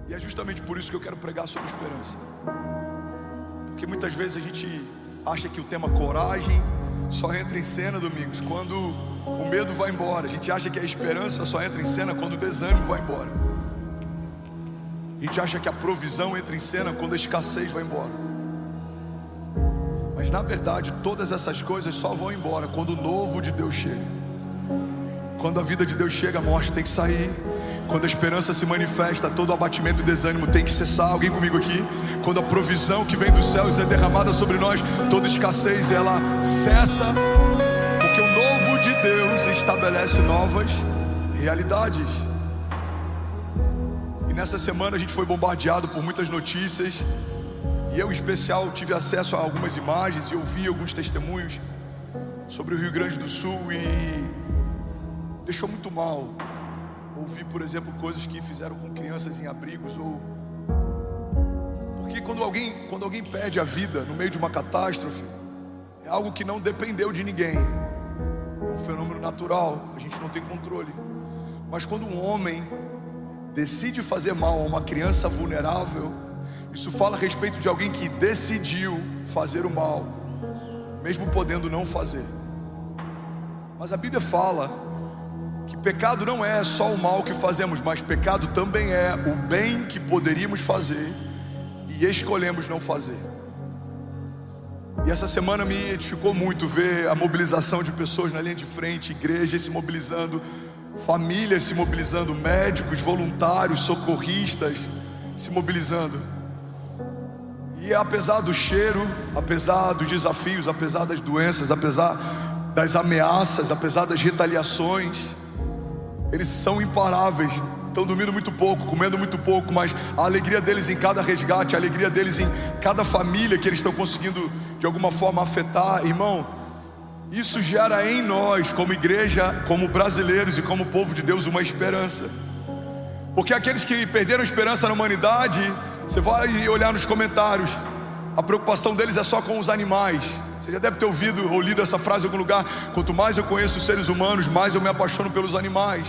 E é justamente por isso que eu quero pregar sobre esperança. Porque muitas vezes a gente acha que o tema coragem só entra em cena, Domingos, quando o medo vai embora. A gente acha que a esperança só entra em cena quando o desânimo vai embora. A gente acha que a provisão entra em cena quando a escassez vai embora. Mas na verdade todas essas coisas só vão embora quando o novo de Deus chega. Quando a vida de Deus chega, a morte tem que sair. Quando a esperança se manifesta, todo abatimento e desânimo tem que cessar. Alguém comigo aqui? Quando a provisão que vem dos céus é derramada sobre nós, toda escassez ela cessa, porque o novo de Deus estabelece novas realidades. E nessa semana a gente foi bombardeado por muitas notícias, e eu em especial tive acesso a algumas imagens e ouvi alguns testemunhos sobre o Rio Grande do Sul, e deixou muito mal. Ouvi, por exemplo, coisas que fizeram com crianças em abrigos, porque quando alguém perde a vida no meio de uma catástrofe, é algo que não dependeu de ninguém, é um fenômeno natural, a gente não tem controle. Mas quando um homem decide fazer mal a uma criança vulnerável, isso fala a respeito de alguém que decidiu fazer o mal, mesmo podendo não fazer. Mas a Bíblia fala que pecado não é só o mal que fazemos, mas pecado também é o bem que poderíamos fazer e escolhemos não fazer. E essa semana me edificou muito ver a mobilização de pessoas na linha de frente, igrejas se mobilizando, famílias se mobilizando, médicos, voluntários, socorristas se mobilizando. E apesar do cheiro, apesar dos desafios, apesar das doenças, apesar das ameaças, apesar das retaliações, eles são imparáveis, estão dormindo muito pouco, comendo muito pouco, mas a alegria deles em cada resgate, a alegria deles em cada família que eles estão conseguindo de alguma forma afetar, irmão, isso gera em nós, como igreja, como brasileiros e como povo de Deus, uma esperança. Porque aqueles que perderam a esperança na humanidade, você vai olhar nos comentários, a preocupação deles é só com os animais. Você já deve ter ouvido ou lido essa frase em algum lugar: quanto mais eu conheço os seres humanos, mais eu me apaixono pelos animais.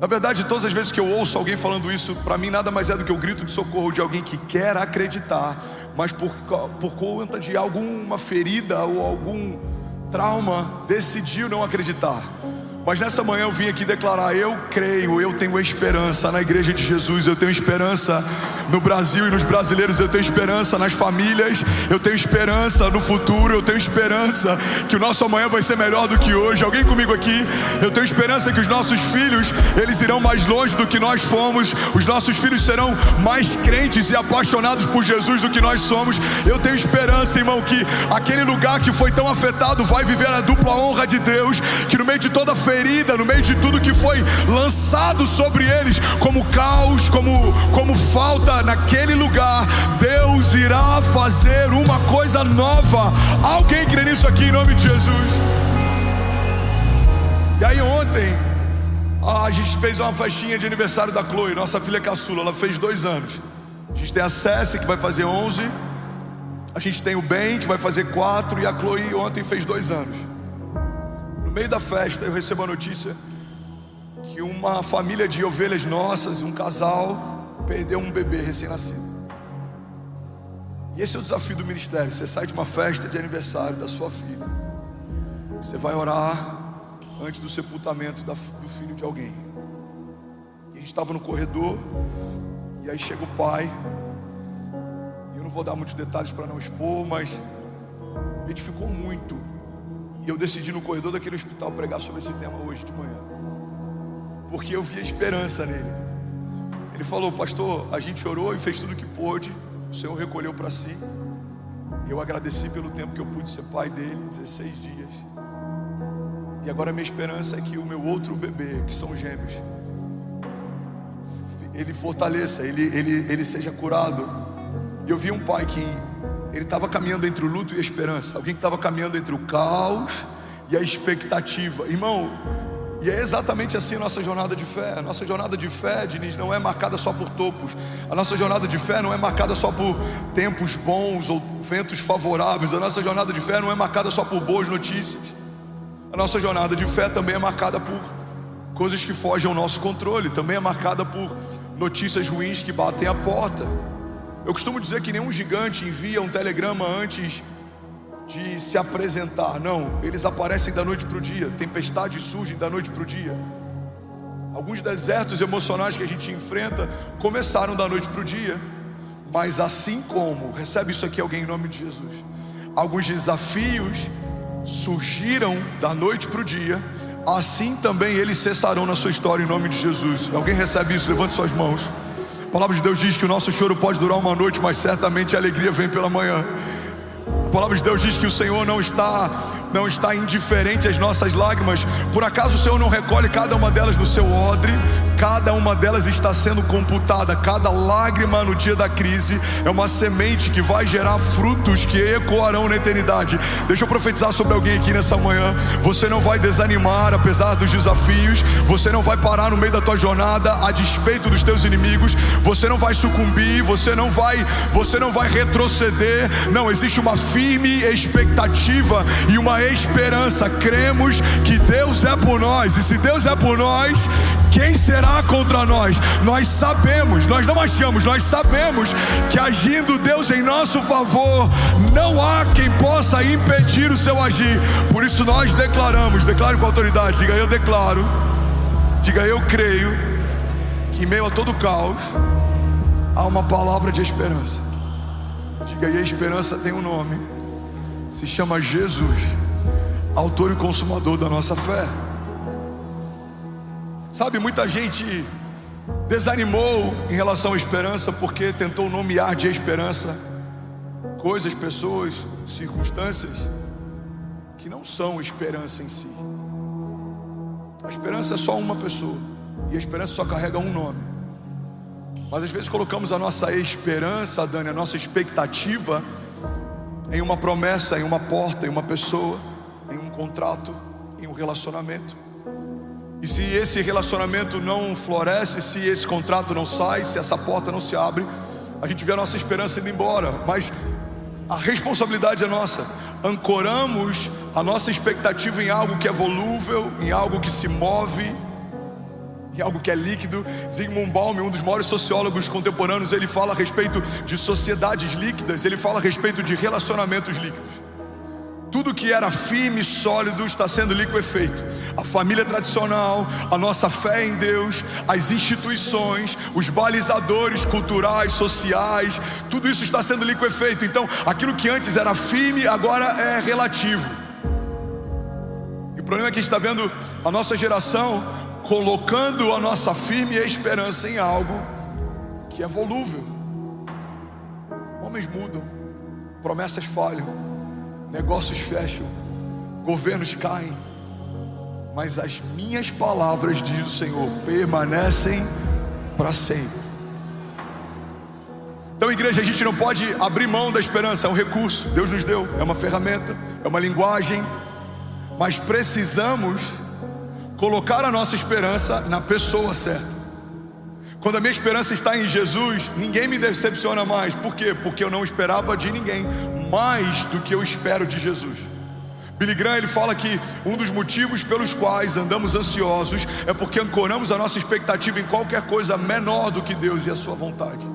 Na verdade, todas as vezes que eu ouço alguém falando isso, para mim nada mais é do que o grito de socorro de alguém que quer acreditar, mas por conta de alguma ferida ou algum trauma, decidiu não acreditar. Mas nessa manhã eu vim aqui declarar: eu creio, eu tenho esperança na igreja de Jesus, eu tenho esperança no Brasil e nos brasileiros, eu tenho esperança nas famílias, eu tenho esperança no futuro, eu tenho esperança que o nosso amanhã vai ser melhor do que hoje. Alguém comigo aqui? Eu tenho esperança que os nossos filhos, eles irão mais longe do que nós fomos, os nossos filhos serão mais crentes e apaixonados por Jesus do que nós somos. Eu tenho esperança, irmão, que aquele lugar que foi tão afetado vai viver a dupla honra de Deus, que no meio de toda ferida, no meio de tudo que foi lançado sobre eles como caos, como falta naquele lugar, Deus irá fazer uma coisa nova. Alguém crê nisso aqui em nome de Jesus? E aí ontem a gente fez uma festinha de aniversário da Chloe, nossa filha caçula. Ela fez 2 anos. A gente tem a Cessi, que vai fazer 11, a gente tem o Ben, que vai fazer 4, e a Chloe ontem fez 2 anos. No meio da festa eu recebo a notícia que uma família de ovelhas nossas, um casal, perdeu um bebê recém-nascido. E esse é o desafio do ministério. Você sai de uma festa de aniversário da sua filha, você vai orar antes do sepultamento do filho de alguém. E a gente estava no corredor, e aí chega o pai, e eu não vou dar muitos detalhes para não expor, mas me edificou muito. E eu decidi no corredor daquele hospital pregar sobre esse tema hoje de manhã, porque eu vi a esperança nele. Ele falou: pastor, a gente orou e fez tudo o que pôde, o Senhor recolheu para si. Eu agradeci pelo tempo que eu pude ser pai dele, 16 dias. E agora a minha esperança é que o meu outro bebê, que são gêmeos, ele fortaleça, ele seja curado. E eu vi um pai que ele estava caminhando entre o luto e a esperança, alguém que estava caminhando entre o caos e a expectativa. Irmão, e é exatamente assim a nossa jornada de fé. A nossa jornada de fé, Diniz, não é marcada só por topos. A nossa jornada de fé não é marcada só por tempos bons ou ventos favoráveis. A nossa jornada de fé não é marcada só por boas notícias. A nossa jornada de fé também é marcada por coisas que fogem ao nosso controle. Também é marcada por notícias ruins que batem à porta. Eu costumo dizer que nenhum gigante envia um telegrama antes de se apresentar. Não, eles aparecem da noite para o dia. Tempestades surgem da noite para o dia. Alguns desertos emocionais que a gente enfrenta começaram da noite para o dia. Mas assim como, recebe isso aqui alguém em nome de Jesus, alguns desafios surgiram da noite para o dia, assim também eles cessarão na sua história em nome de Jesus. Alguém recebe isso? Levante suas mãos. A palavra de Deus diz que o nosso choro pode durar uma noite, mas certamente a alegria vem pela manhã. A palavra de Deus diz que o Senhor não está indiferente às nossas lágrimas. Por acaso o Senhor não recolhe cada uma delas no seu odre? Cada uma delas está sendo computada. Cada lágrima no dia da crise é uma semente que vai gerar frutos que ecoarão na eternidade. Deixa eu profetizar sobre alguém aqui nessa manhã. Você não vai desanimar apesar dos desafios. Você não vai parar no meio da tua jornada a despeito dos teus inimigos. Você não vai sucumbir. Você não vai retroceder. Não, existe uma firme expectativa e uma esperança. Cremos que Deus é por nós, e se Deus é por nós, quem será contra nós? Nós sabemos, nós não achamos, nós sabemos que agindo Deus em nosso favor, não há quem possa impedir o seu agir. Por isso nós declaramos, declare com autoridade, diga eu declaro, diga eu creio, que em meio a todo caos há uma palavra de esperança. Diga aí, a esperança tem um nome, se chama Jesus, autor e consumador da nossa fé. Sabe, muita gente desanimou em relação à esperança porque tentou nomear de esperança coisas, pessoas, circunstâncias que não são esperança em si. A esperança é só uma pessoa, e a esperança só carrega um nome. Mas às vezes colocamos a nossa esperança, Dani, a nossa expectativa em uma promessa, em uma porta, em uma pessoa, em um contrato, em um relacionamento. E se esse relacionamento não floresce, se esse contrato não sai, se essa porta não se abre, a gente vê a nossa esperança indo embora. Mas a responsabilidade é nossa. Ancoramos a nossa expectativa em algo que é volúvel, em algo que se move, em algo que é líquido. Zygmunt Bauman, um dos maiores sociólogos contemporâneos, ele fala a respeito de sociedades líquidas, ele fala a respeito de relacionamentos líquidos. Tudo que era firme e sólido está sendo liquefeito. A família tradicional, a nossa fé em Deus, as instituições, os balizadores culturais, sociais, tudo isso está sendo liquefeito. Então, aquilo que antes era firme, agora é relativo. E o problema é que a gente está vendo a nossa geração colocando a nossa firme esperança em algo que é volúvel. Homens mudam, promessas falham, negócios fecham, governos caem, mas as minhas palavras, diz o Senhor, permanecem para sempre. Então, igreja, a gente não pode abrir mão da esperança. É um recurso, Deus nos deu, é uma ferramenta, é uma linguagem, mas precisamos colocar a nossa esperança na pessoa certa. Quando a minha esperança está em Jesus, ninguém me decepciona mais. Por quê? Porque eu não esperava de ninguém mais do que eu espero de Jesus. Billy Graham, ele fala que um dos motivos pelos quais andamos ansiosos é porque ancoramos a nossa expectativa em qualquer coisa menor do que Deus e a sua vontade.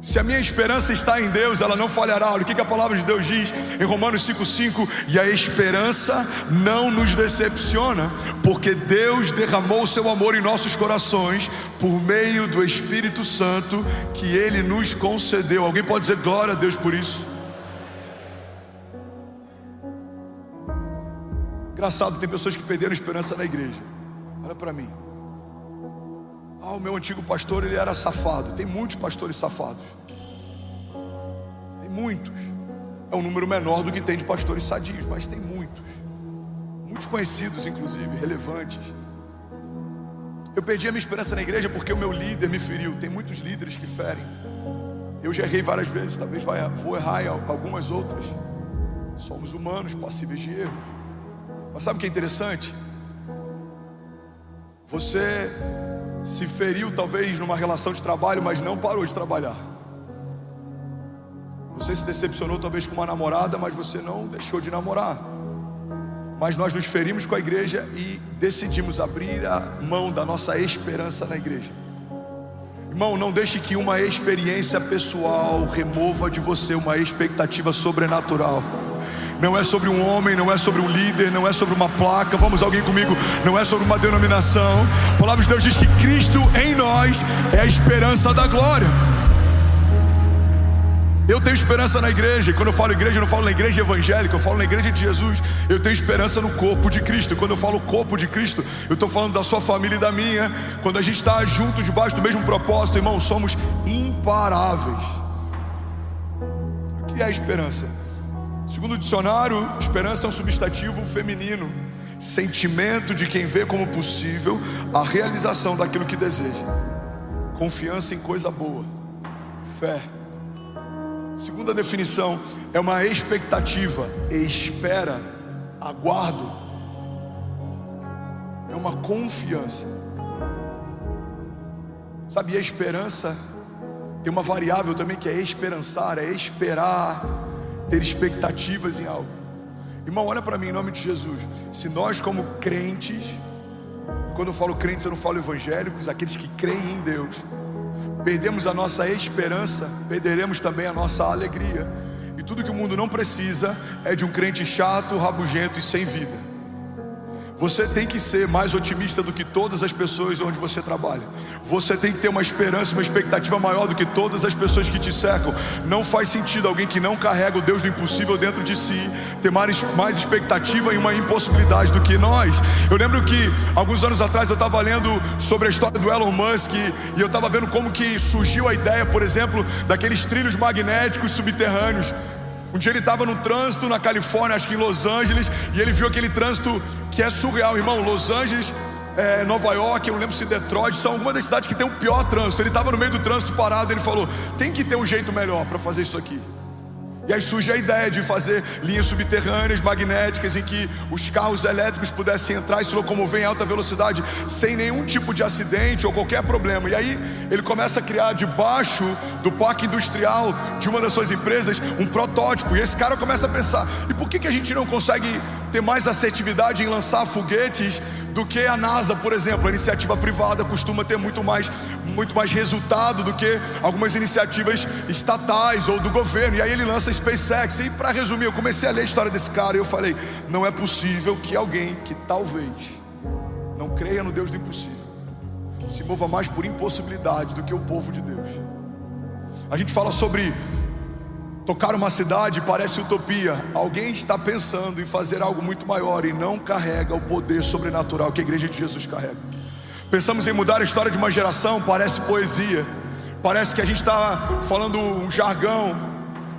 Se a minha esperança está em Deus, ela não falhará. Olha o que a palavra de Deus diz em Romanos 5,5: e a esperança não nos decepciona, porque Deus derramou o seu amor em nossos corações por meio do Espírito Santo que Ele nos concedeu. Alguém pode dizer glória a Deus por isso? Engraçado, tem pessoas que perderam esperança na igreja. Olha para mim. O meu antigo pastor, ele era safado. Tem muitos pastores safados. Tem muitos. É um número menor do que tem de pastores sadios, mas tem muitos. Muitos conhecidos, inclusive, relevantes. Eu perdi a minha esperança na igreja porque o meu líder me feriu. Tem muitos líderes que ferem. Eu já errei várias vezes, talvez vou errar em algumas outras. Somos humanos, passíveis de erro. Mas sabe o que é interessante? Você se feriu talvez numa relação de trabalho, mas não parou de trabalhar. Você se decepcionou talvez com uma namorada, mas você não deixou de namorar. Mas nós nos ferimos com a igreja e decidimos abrir a mão da nossa esperança na igreja. Irmão, não deixe que uma experiência pessoal remova de você uma expectativa sobrenatural. Não é sobre um homem, não é sobre um líder, não é sobre uma placa. Vamos, alguém comigo? Não é sobre uma denominação. A palavra de Deus diz que Cristo em nós é a esperança da glória. Eu tenho esperança na igreja, e quando eu falo igreja, eu não falo na igreja evangélica, eu falo na igreja de Jesus. Eu tenho esperança no corpo de Cristo. E quando eu falo corpo de Cristo, eu estou falando da sua família e da minha. Quando a gente está junto, debaixo do mesmo propósito, irmão, somos imparáveis. O que é esperança? Segundo o dicionário, esperança é um substantivo feminino, sentimento de quem vê como possível a realização daquilo que deseja, confiança em coisa boa, fé. Segunda definição, é uma expectativa, espera, aguardo, é uma confiança. Sabe, a esperança tem uma variável também que é esperançar, é esperar, ter expectativas em algo. Irmão, olha para mim em nome de Jesus. Se nós como crentes, quando eu falo crentes eu não falo evangélicos, aqueles que creem em Deus, perdemos a nossa esperança, perderemos também a nossa alegria. E tudo que o mundo não precisa é de um crente chato, rabugento e sem vida. Você tem que ser mais otimista do que todas as pessoas onde você trabalha. Você tem que ter uma esperança, uma expectativa maior do que todas as pessoas que te cercam. Não faz sentido alguém que não carrega o Deus do impossível dentro de si ter mais expectativa e uma impossibilidade do que nós. Eu lembro que alguns anos atrás eu estava lendo sobre a história do Elon Musk, e eu estava vendo como que surgiu a ideia, por exemplo, daqueles trilhos magnéticos subterrâneos. Um dia ele estava no trânsito na Califórnia, acho que em Los Angeles, e ele viu aquele trânsito que é surreal, irmão. Los Angeles, Nova York, eu não lembro se Detroit, são algumas das cidades que tem o pior trânsito. Ele estava no meio do trânsito parado, ele falou: tem que ter um jeito melhor para fazer isso aqui. E aí surge a ideia de fazer linhas subterrâneas, magnéticas, em que os carros elétricos pudessem entrar e se locomover em alta velocidade sem nenhum tipo de acidente ou qualquer problema. E aí ele começa a criar debaixo do parque industrial de uma das suas empresas um protótipo. E esse cara começa a pensar: e por que a gente não consegue ter mais assertividade em lançar foguetes do que a NASA, por exemplo? A iniciativa privada costuma ter muito mais resultado do que algumas iniciativas estatais ou do governo. E aí ele lança a SpaceX. E para resumir, eu comecei a ler a história desse cara e eu falei: não é possível que alguém que talvez não creia no Deus do impossível se mova mais por impossibilidade do que o povo de Deus. A gente fala sobre tocar uma cidade, parece utopia. Alguém está pensando em fazer algo muito maior e não carrega o poder sobrenatural que a igreja de Jesus carrega. Pensamos em mudar a história de uma geração, parece poesia, parece que a gente está falando um jargão,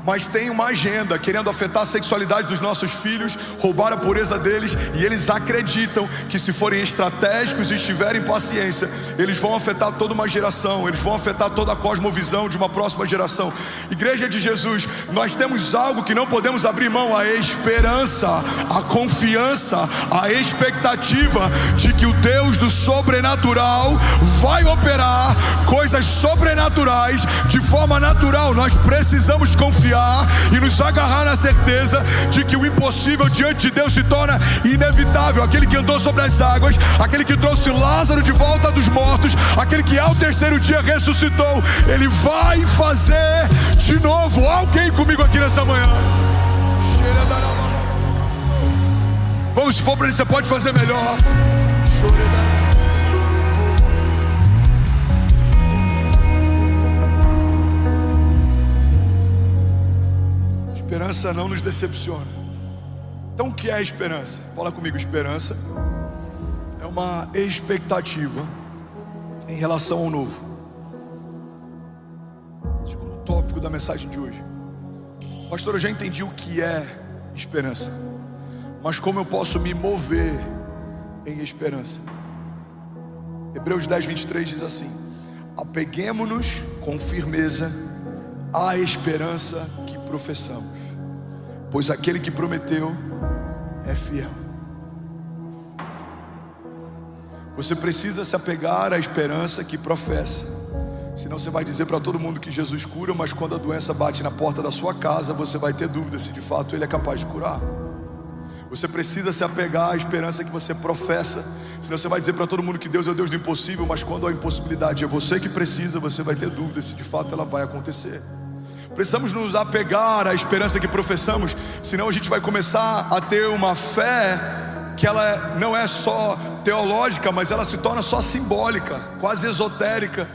mas tem uma agenda querendo afetar a sexualidade dos nossos filhos, roubar a pureza deles, e eles acreditam que se forem estratégicos e estiverem paciência, eles vão afetar toda uma geração, eles vão afetar toda a cosmovisão de uma próxima geração. Igreja de Jesus, nós temos algo que não podemos abrir mão: a esperança, a confiança, a expectativa de que o Deus do sobrenatural vai operar coisas sobrenaturais de forma natural. Nós precisamos confiar e nos agarrar na certeza de que o impossível diante de Deus se torna inevitável. Aquele que andou sobre as águas, aquele que trouxe Lázaro de volta dos mortos, aquele que ao terceiro dia ressuscitou, ele vai fazer de novo. Alguém comigo aqui nessa manhã? Vamos, se for para ele, você pode fazer melhor. Esperança não nos decepciona. Então o que é esperança? Fala comigo. Esperança é uma expectativa em relação ao novo. Segundo tópico da mensagem de hoje. Pastor, eu já entendi o que é esperança, mas como eu posso me mover em esperança? Hebreus 10, 23 diz assim: apeguemo-nos com firmeza à esperança que professamos, pois aquele que prometeu é fiel. Você precisa se apegar à esperança que professa, senão você vai dizer para todo mundo que Jesus cura, mas quando a doença bate na porta da sua casa, você vai ter dúvida se de fato Ele é capaz de curar. Você precisa se apegar à esperança que você professa. Senão você vai dizer para todo mundo que Deus é o Deus do impossível, mas quando a impossibilidade é você que precisa, você vai ter dúvida se de fato ela vai acontecer. Precisamos nos apegar à esperança que professamos, senão a gente vai começar a ter uma fé que ela não é só teológica, mas ela se torna só simbólica, quase esotérica.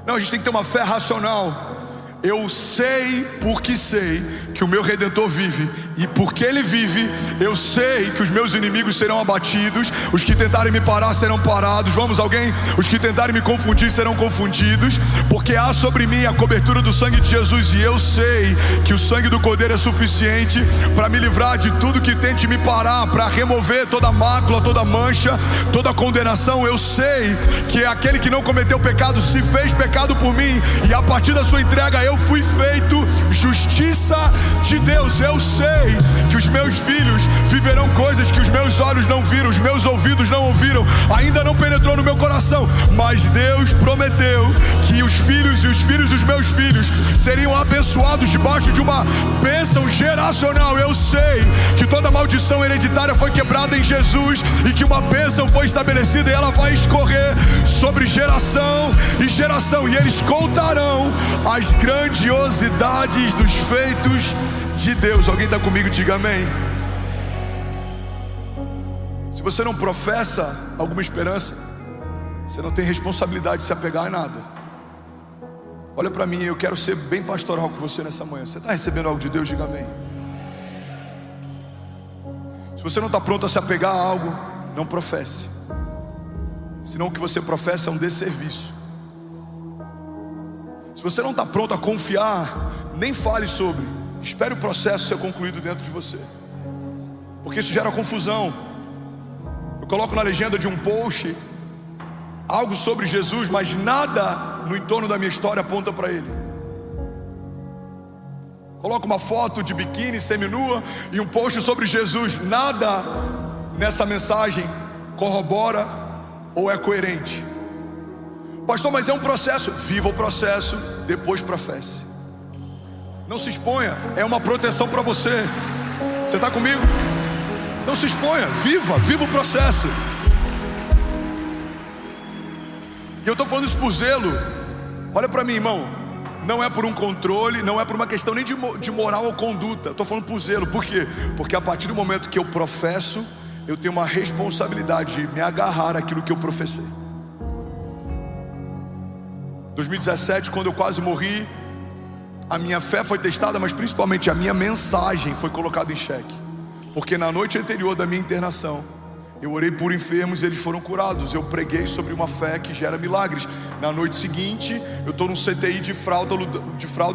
Não, a gente tem que ter uma fé racional. Eu sei porque sei que o meu Redentor vive, e porque Ele vive, eu sei que os meus inimigos serão abatidos, os que tentarem me parar serão parados. Vamos, alguém? Os que tentarem me confundir serão confundidos, porque há sobre mim a cobertura do sangue de Jesus, e eu sei que o sangue do Cordeiro é suficiente para me livrar de tudo que tente me parar, para remover toda mácula, toda mancha, toda condenação. Eu sei que aquele que não cometeu pecado se fez pecado por mim, e a partir da sua entrega eu fui feito justiça de Deus. Eu sei que os meus filhos viverão coisas que os meus olhos não viram, os meus ouvidos não ouviram, ainda não penetrou no meu coração, mas Deus prometeu que os filhos e os filhos dos meus filhos seriam abençoados debaixo de uma bênção geracional. Eu sei que toda maldição hereditária foi quebrada em Jesus, e que uma bênção foi estabelecida, e ela vai escorrer sobre geração e geração, e eles contarão as grandiosidades dos feitos de Deus. Alguém está comigo? Diga amém. Se você não professa alguma esperança, você não tem responsabilidade de se apegar a nada. Olha para mim, eu quero ser bem pastoral com você nessa manhã. Você está recebendo algo de Deus? Diga amém. Se você não está pronto a se apegar a algo, não professe, senão o que você professa é um desserviço. Se você não está pronto a confiar, nem fale sobre. Espere o processo ser concluído dentro de você, porque isso gera confusão. Eu coloco na legenda de um post algo sobre Jesus, mas nada no entorno da minha história aponta para Ele. Coloco uma foto de biquíni, seminua, e um post sobre Jesus. Nada nessa mensagem corrobora ou é coerente. Pastor, mas é um processo. Viva o processo, depois professe. Não se exponha, é uma proteção para você. Você está comigo? Não se exponha, viva o processo. E eu estou falando isso por zelo. Olha para mim, irmão. Não é por um controle, não é por uma questão nem de moral ou conduta. Estou falando por zelo. Por quê? Porque a partir do momento que eu professo, eu tenho uma responsabilidade de me agarrar àquilo que eu professei. 2017, quando eu quase morri, a minha fé foi testada, mas principalmente a minha mensagem foi colocada em xeque. Porque na noite anterior da minha internação, eu orei por enfermos e eles foram curados. Eu preguei sobre uma fé que gera milagres. Na noite seguinte, eu estou num CTI de fralda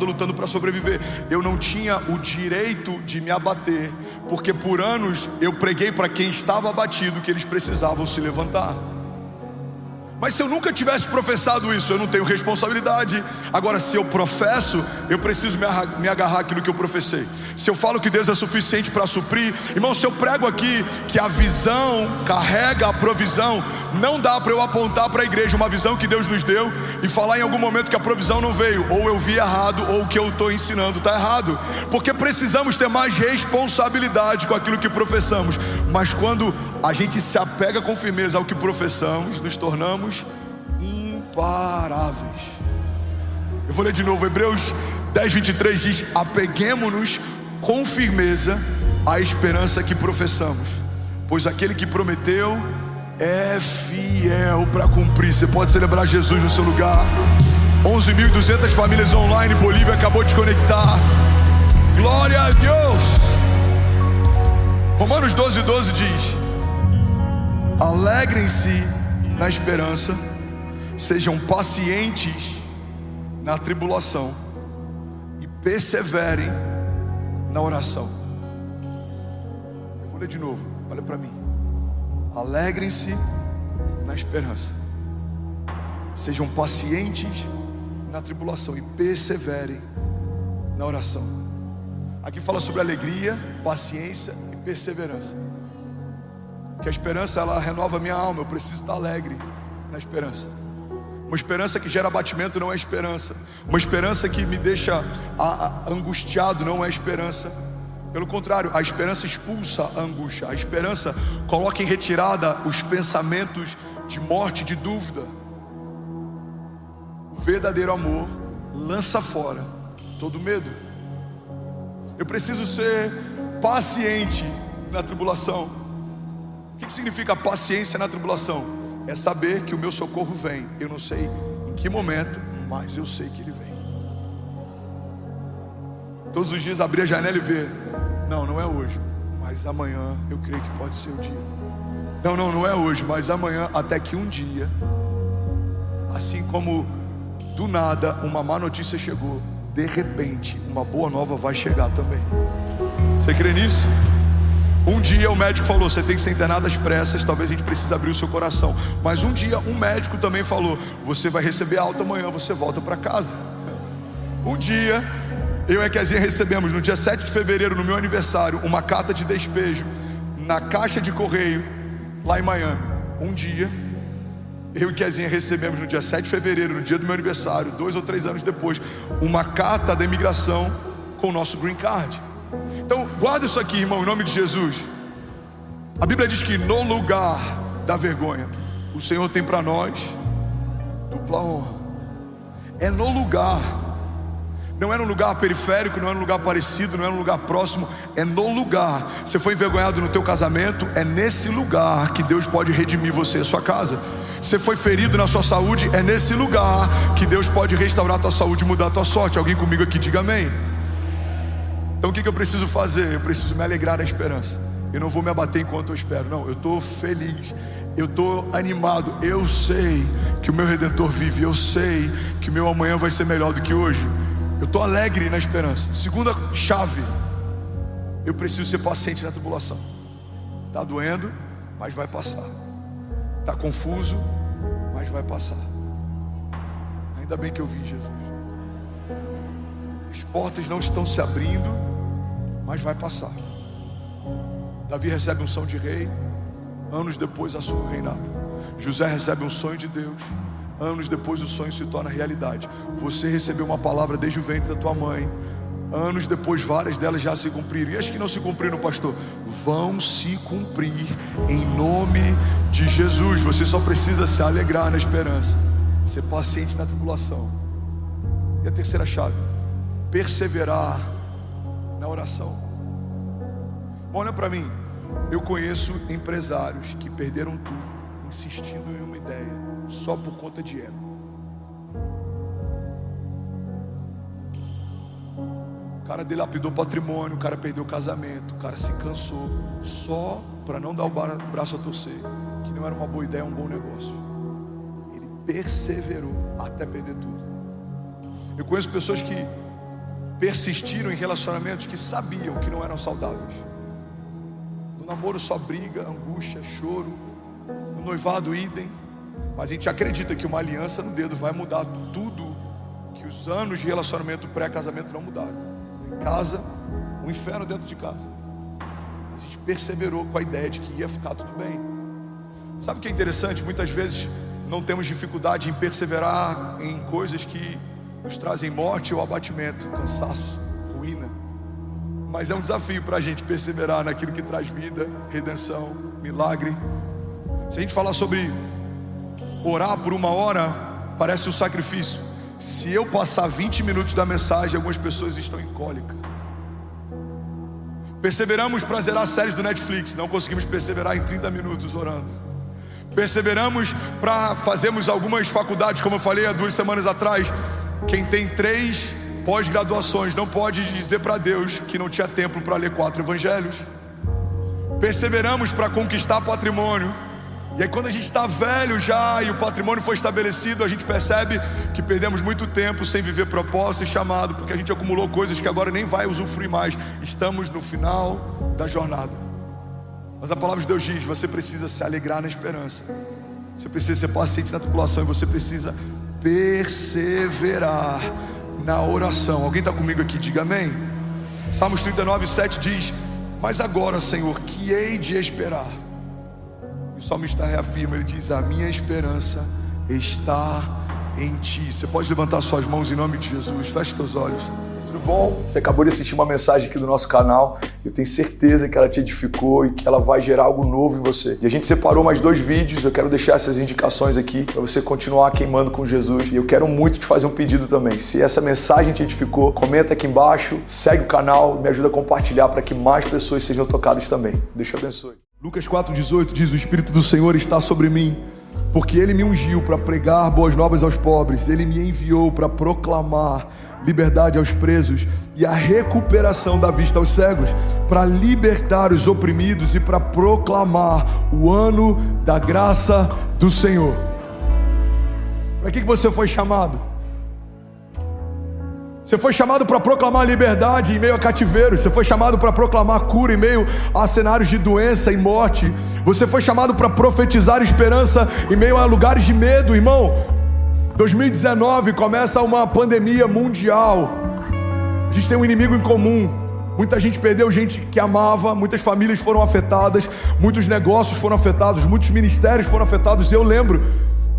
lutando para sobreviver. Eu não tinha o direito de me abater, porque por anos eu preguei para quem estava abatido que eles precisavam se levantar. Mas se eu nunca tivesse professado isso, eu não tenho responsabilidade. Agora, se eu professo, eu preciso me agarrar àquilo que eu professei. Se eu falo que Deus é suficiente para suprir, irmão, se eu prego aqui que a visão carrega a provisão, não dá para eu apontar para a igreja uma visão que Deus nos deu e falar em algum momento que a provisão não veio. Ou eu vi errado, ou o que eu estou ensinando está errado. Porque precisamos ter mais responsabilidade com aquilo que professamos. Mas quando a gente se apega com firmeza ao que professamos, nos tornamos imparáveis. Eu vou ler de novo, Hebreus 10:23 diz: apeguemo-nos com firmeza à esperança que professamos, pois aquele que prometeu é fiel para cumprir. Você pode celebrar Jesus no seu lugar. 11.200 famílias online, Bolívia acabou de conectar. Glória a Deus. Romanos 12:12 diz: alegrem-se na esperança, sejam pacientes na tribulação e perseverem na oração. Eu vou ler de novo, olha para mim. Alegrem-se na esperança, sejam pacientes na tribulação e perseverem na oração. Aqui fala sobre alegria, paciência e perseverança. Que a esperança, ela renova a minha alma. Eu preciso estar alegre na esperança. Uma esperança que gera abatimento não é esperança. Uma esperança que me deixa angustiado não é esperança. Pelo contrário, a esperança expulsa a angústia. A esperança coloca em retirada os pensamentos de morte, de dúvida. O verdadeiro amor lança fora todo medo. Eu preciso ser paciente na tribulação. O que significa paciência na tribulação? É saber que o meu socorro vem. Eu não sei em que momento, mas eu sei que ele vem. Todos os dias abrir a janela e ver: não é hoje, mas amanhã eu creio que pode ser o dia. Não é hoje, mas amanhã, até que um dia, assim como do nada uma má notícia chegou, de repente uma boa nova vai chegar também. Você crê nisso? Um dia o médico falou: você tem que ser internado às pressas, talvez a gente precise abrir o seu coração. Mas um dia um médico também falou: você vai receber alta amanhã, você volta para casa. Um dia eu e a Kezinha recebemos, no dia 7 de fevereiro, no meu aniversário, uma carta de despejo na caixa de correio lá em Miami. Um dia eu e a Kezinha recebemos, no dia 7 de fevereiro, no dia do meu aniversário, 2 ou 3 anos depois, uma carta da imigração com o nosso green card. Então guarda isso aqui, irmão, em nome de Jesus. A Bíblia diz que no lugar da vergonha, o Senhor tem para nós dupla honra. É no lugar. Não é num lugar periférico, não é num lugar parecido, não é num lugar próximo, é no lugar. Você foi envergonhado no teu casamento, é nesse lugar que Deus pode redimir você e a sua casa. Você foi ferido na sua saúde, é nesse lugar que Deus pode restaurar a tua saúde e mudar a tua sorte. Alguém comigo aqui, diga amém. Então o que eu preciso fazer? Eu preciso me alegrar na esperança. Eu não vou me abater enquanto eu espero. Não, eu estou feliz, eu estou animado. Eu sei que o meu Redentor vive, eu sei que o meu amanhã vai ser melhor do que hoje. Eu estou alegre na esperança. Segunda chave: eu preciso ser paciente na tribulação. Está doendo, mas vai passar. Está confuso, mas vai passar. Ainda bem que eu vi Jesus. As portas não estão se abrindo, mas vai passar. Davi recebe unção de rei, anos depois assume o reinado. José recebe um sonho de Deus, anos depois o sonho se torna realidade. Você recebeu uma palavra desde o ventre da tua mãe, anos depois várias delas já se cumpriram. E as que não se cumpriram, pastor, vão se cumprir em nome de Jesus. Você só precisa se alegrar na esperança, ser paciente na tribulação. E a terceira chave: perseverar na oração. Olha para mim, eu conheço empresários que perderam tudo insistindo em uma ideia só por conta de ego. O cara dilapidou patrimônio, o cara perdeu o casamento, o cara se cansou só para não dar o braço a torcer, que não era uma boa ideia, um bom negócio. Ele perseverou até perder tudo. Eu conheço pessoas que persistiram em relacionamentos que sabiam que não eram saudáveis. No namoro só briga, angústia, choro. No noivado idem. Mas a gente acredita que uma aliança no dedo vai mudar tudo que os anos de relacionamento pré-casamento não mudaram. Em casa, um inferno dentro de casa. A gente perseverou com a ideia de que ia ficar tudo bem. Sabe o que é interessante? Muitas vezes não temos dificuldade em perseverar em coisas que nos trazem morte ou abatimento, cansaço, ruína. Mas é um desafio para a gente perseverar naquilo que traz vida, redenção, milagre. Se a gente falar sobre orar por 1 hora, parece um sacrifício. Se eu passar 20 minutos da mensagem, algumas pessoas estão em cólica. Perseveramos para zerar séries do Netflix, não conseguimos perseverar em 30 minutos orando. Perseveramos para fazermos algumas faculdades, como eu falei há 2 semanas atrás. Quem tem 3 pós-graduações não pode dizer para Deus que não tinha tempo para ler 4 evangelhos. Perseveramos para conquistar patrimônio. E aí quando a gente está velho já e o patrimônio foi estabelecido, a gente percebe que perdemos muito tempo sem viver propósito e chamado, porque a gente acumulou coisas que agora nem vai usufruir mais. Estamos no final da jornada. Mas a palavra de Deus diz: você precisa se alegrar na esperança, você precisa ser paciente na tribulação, e você precisa perseverar na oração. Alguém está comigo aqui? Diga amém. Salmos 39:7 diz: mas agora, Senhor, que hei de esperar? E o salmista reafirma, ele diz: a minha esperança está em Ti. Você pode levantar suas mãos em nome de Jesus. Feche teus olhos. tudo bom? Você acabou de assistir uma mensagem aqui do nosso canal. Eu tenho certeza que ela te edificou e que ela vai gerar algo novo em você. E a gente separou mais 2 vídeos, eu quero deixar essas indicações aqui para você continuar queimando com Jesus. E eu quero muito te fazer um pedido também. Se essa mensagem te edificou, comenta aqui embaixo, segue o canal, me ajuda a compartilhar para que mais pessoas sejam tocadas também. Deus te abençoe. Lucas 4,18 diz: o Espírito do Senhor está sobre mim, porque Ele me ungiu para pregar boas novas aos pobres. Ele me enviou para proclamar liberdade aos presos e a recuperação da vista aos cegos, para libertar os oprimidos e para proclamar o ano da graça do Senhor. Para que você foi chamado? Você foi chamado para proclamar liberdade em meio a cativeiro. Você foi chamado para proclamar cura em meio a cenários de doença e morte. Você foi chamado para profetizar esperança em meio a lugares de medo, irmão. 2019 começa uma pandemia mundial. A gente tem um inimigo em comum. Muita gente perdeu gente que amava, muitas famílias foram afetadas, muitos negócios foram afetados, muitos ministérios foram afetados. Eu lembro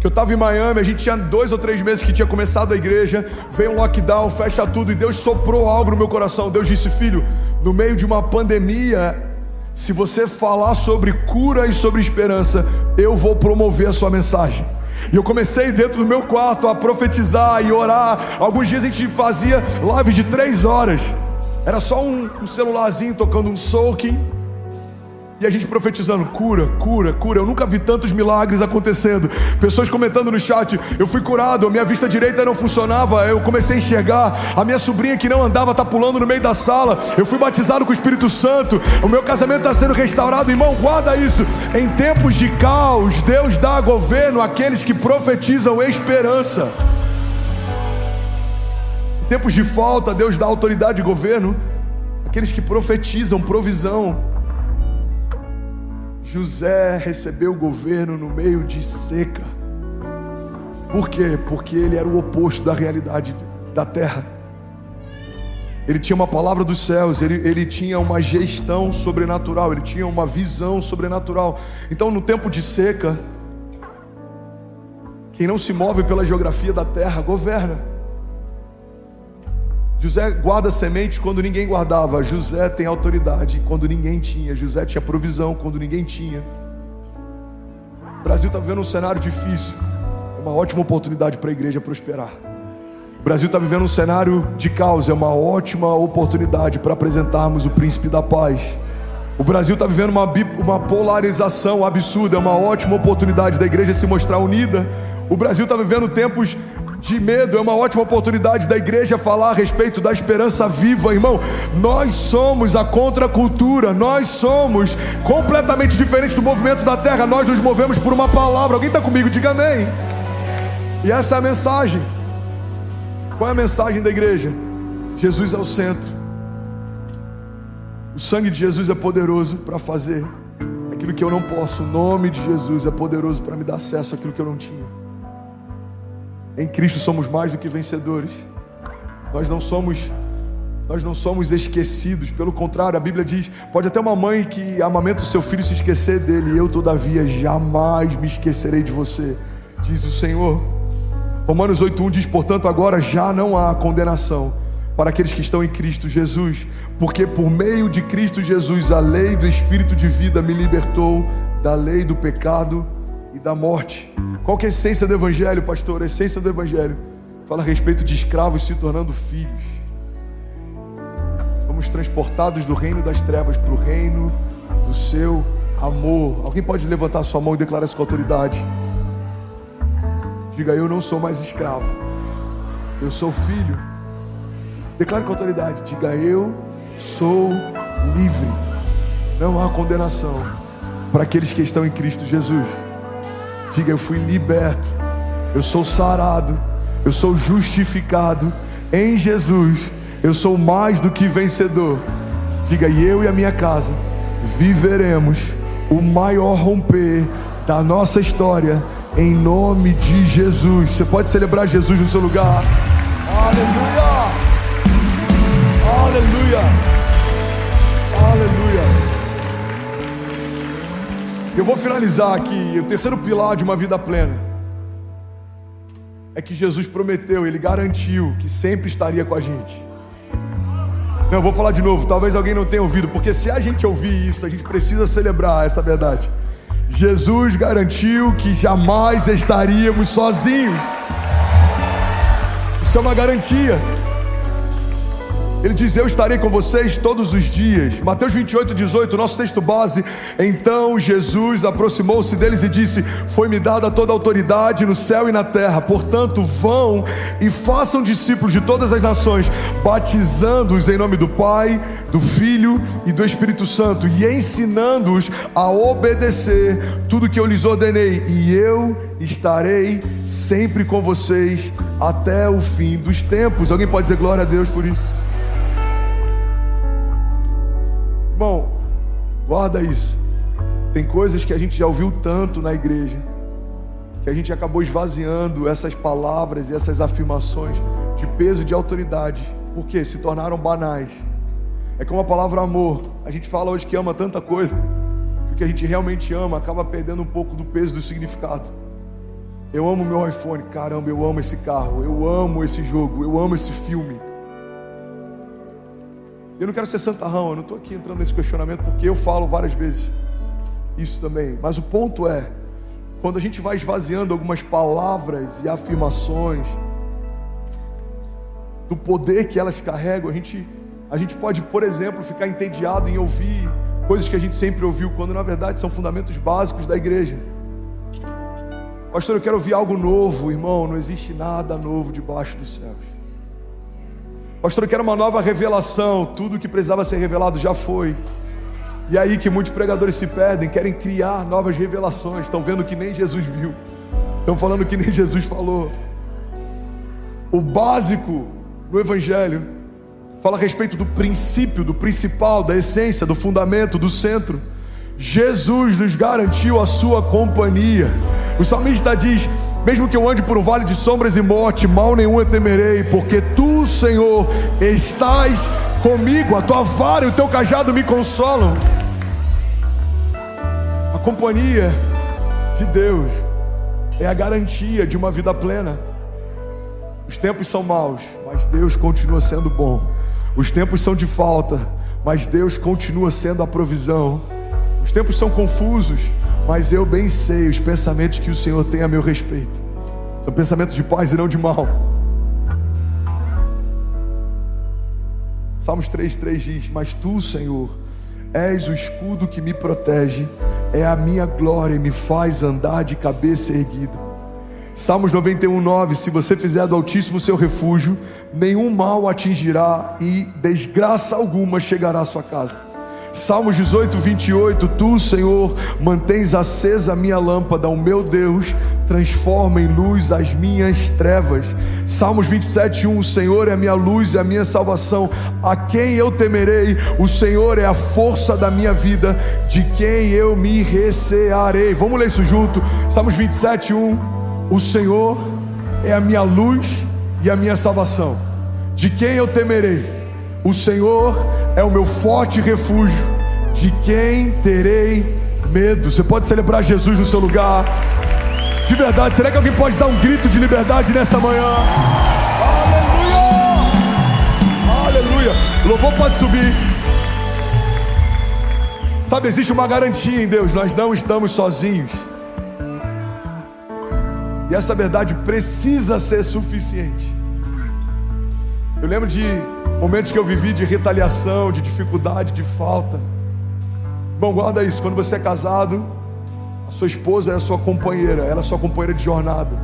que eu estava em Miami, a gente tinha 2 ou 3 meses que tinha começado a igreja, veio um lockdown, fecha tudo, e Deus soprou algo no meu coração. Deus disse: filho, no meio de uma pandemia, se você falar sobre cura e sobre esperança, eu vou promover a sua mensagem. E eu comecei dentro do meu quarto a profetizar e orar. Alguns dias a gente fazia lives de 3 horas. Era só um celularzinho tocando um soaking, e a gente profetizando cura, cura, cura. Eu nunca vi tantos milagres acontecendo. Pessoas comentando no chat: eu fui curado, a minha vista direita não funcionava, eu comecei a enxergar. A minha sobrinha que não andava está pulando no meio da sala. Eu fui batizado com o Espírito Santo. O meu casamento está sendo restaurado. Irmão, guarda isso. Em tempos de caos, Deus dá governo àqueles que profetizam esperança. Em tempos de falta, Deus dá autoridade de governo àqueles que profetizam provisão. José recebeu o governo no meio de seca. Por quê? Porque ele era o oposto da realidade da terra. Ele tinha uma palavra dos céus, ele tinha uma gestão sobrenatural, ele tinha uma visão sobrenatural. Então, no tempo de seca, quem não se move pela geografia da terra governa. José guarda semente quando ninguém guardava. José tem autoridade quando ninguém tinha. José tinha provisão quando ninguém tinha. O Brasil está vivendo um cenário difícil. É uma ótima oportunidade para a igreja prosperar. O Brasil está vivendo um cenário de caos. É uma ótima oportunidade para apresentarmos o príncipe da paz. O Brasil está vivendo uma polarização absurda. É uma ótima oportunidade da igreja se mostrar unida. O Brasil está vivendo tempos de medo. É uma ótima oportunidade da igreja falar a respeito da esperança viva. Irmão, nós somos a contracultura. Nós somos completamente diferentes do movimento da terra. Nós nos movemos por uma palavra. Alguém está comigo? Diga amém. E essa é a mensagem. Qual é a mensagem da igreja? Jesus é o centro. O sangue de Jesus é poderoso para fazer aquilo que eu não posso. O nome de Jesus é poderoso para me dar acesso àquilo que eu não tinha. Em Cristo somos mais do que vencedores. Nós não somos esquecidos. Pelo contrário, a Bíblia diz: pode até uma mãe que amamenta o seu filho se esquecer dele, eu todavia jamais me esquecerei de você, diz o Senhor. Romanos 8:1 diz: portanto agora já não há condenação para aqueles que estão em Cristo Jesus, porque por meio de Cristo Jesus a lei do Espírito de vida me libertou da lei do pecado e da morte. Qual que é a essência do Evangelho, pastor? A essência do Evangelho fala a respeito de escravos se tornando filhos. Fomos transportados do reino das trevas para o reino do seu amor. Alguém pode levantar sua mão e declarar isso com autoridade? Diga: eu não sou mais escravo, eu sou filho. Declare com autoridade. Diga: eu sou livre. Não há condenação para aqueles que estão em Cristo Jesus. Diga: eu fui liberto, eu sou sarado, eu sou justificado em Jesus, eu sou mais do que vencedor. Diga: e eu e a minha casa viveremos o maior romper da nossa história, em nome de Jesus. Você pode celebrar Jesus no seu lugar. Aleluia, aleluia, aleluia. Eu vou finalizar aqui. O terceiro pilar de uma vida plena é que Jesus prometeu, Ele garantiu que sempre estaria com a gente. Não, vou falar de novo, talvez alguém não tenha ouvido, porque se a gente ouvir isso, a gente precisa celebrar essa verdade. Jesus garantiu que jamais estaríamos sozinhos. Isso é uma garantia. Ele diz: eu estarei com vocês todos os dias. Mateus 28:18, nosso texto base. Então Jesus aproximou-se deles e disse: foi-me dada toda a autoridade no céu e na terra. Portanto, vão e façam discípulos de todas as nações, batizando-os em nome do Pai, do Filho e do Espírito Santo, e ensinando-os a obedecer tudo que eu lhes ordenei. E eu estarei sempre com vocês até o fim dos tempos. Alguém pode dizer glória a Deus por isso? Irmão, guarda isso. Tem coisas que a gente já ouviu tanto na igreja, que a gente acabou esvaziando essas palavras e essas afirmações de peso e de autoridade. Por quê? Se tornaram banais. É como a palavra amor. A gente fala hoje que ama tanta coisa, que o que a gente realmente ama acaba perdendo um pouco do peso, do significado. Eu amo meu iPhone, caramba, eu amo esse carro, eu amo esse jogo, eu amo esse filme. Eu não quero ser santarrão, eu não estou aqui entrando nesse questionamento, porque eu falo várias vezes isso também. Mas o ponto é, quando a gente vai esvaziando algumas palavras e afirmações do poder que elas carregam, a gente pode, por exemplo, ficar entediado em ouvir coisas que a gente sempre ouviu, quando na verdade são fundamentos básicos da igreja. Pastor, eu quero ouvir algo novo. Irmão, não existe nada novo debaixo dos céus. Pastor, eu quero uma nova revelação. Tudo que precisava ser revelado já foi. E é aí que muitos pregadores se perdem, querem criar novas revelações. Estão vendo que nem Jesus viu, estão falando que nem Jesus falou. O básico no Evangelho fala a respeito do princípio, do principal, da essência, do fundamento, do centro. Jesus nos garantiu a sua companhia. O salmista diz: mesmo que eu ande por um vale de sombras e morte, mal nenhum eu temerei, porque tu, Senhor, estás comigo. A tua vara e o teu cajado me consolam. A companhia de Deus é a garantia de uma vida plena. Os tempos são maus, mas Deus continua sendo bom. Os tempos são de falta, mas Deus continua sendo a provisão. Os tempos são confusos, mas eu bem sei os pensamentos que o Senhor tem a meu respeito. São pensamentos de paz e não de mal. Salmos 3:3 diz: mas tu, Senhor, és o escudo que me protege, é a minha glória e me faz andar de cabeça erguida. Salmos 91:9: se você fizer do Altíssimo seu refúgio, nenhum mal atingirá e desgraça alguma chegará à sua casa. Salmos 18:28: tu, Senhor, mantens acesa a minha lâmpada, o meu Deus transforma em luz as minhas trevas. Salmos 27:1: o Senhor é a minha luz e a minha salvação, a quem eu temerei? O Senhor é a força da minha vida, de quem eu me recearei. Vamos ler isso junto. Salmos 27:1: o Senhor é a minha luz e a minha salvação, de quem eu temerei? O Senhor é o meu forte refúgio, de quem terei medo? Você pode celebrar Jesus no seu lugar, de verdade. Será que alguém pode dar um grito de liberdade nessa manhã? Aleluia! Aleluia! O louvor pode subir. Sabe, existe uma garantia em Deus: nós não estamos sozinhos. E essa verdade precisa ser suficiente. Eu lembro de momentos que eu vivi de retaliação, de dificuldade, de falta. Bom, guarda isso. Quando você é casado, a sua esposa é a sua companheira, ela é a sua companheira de jornada.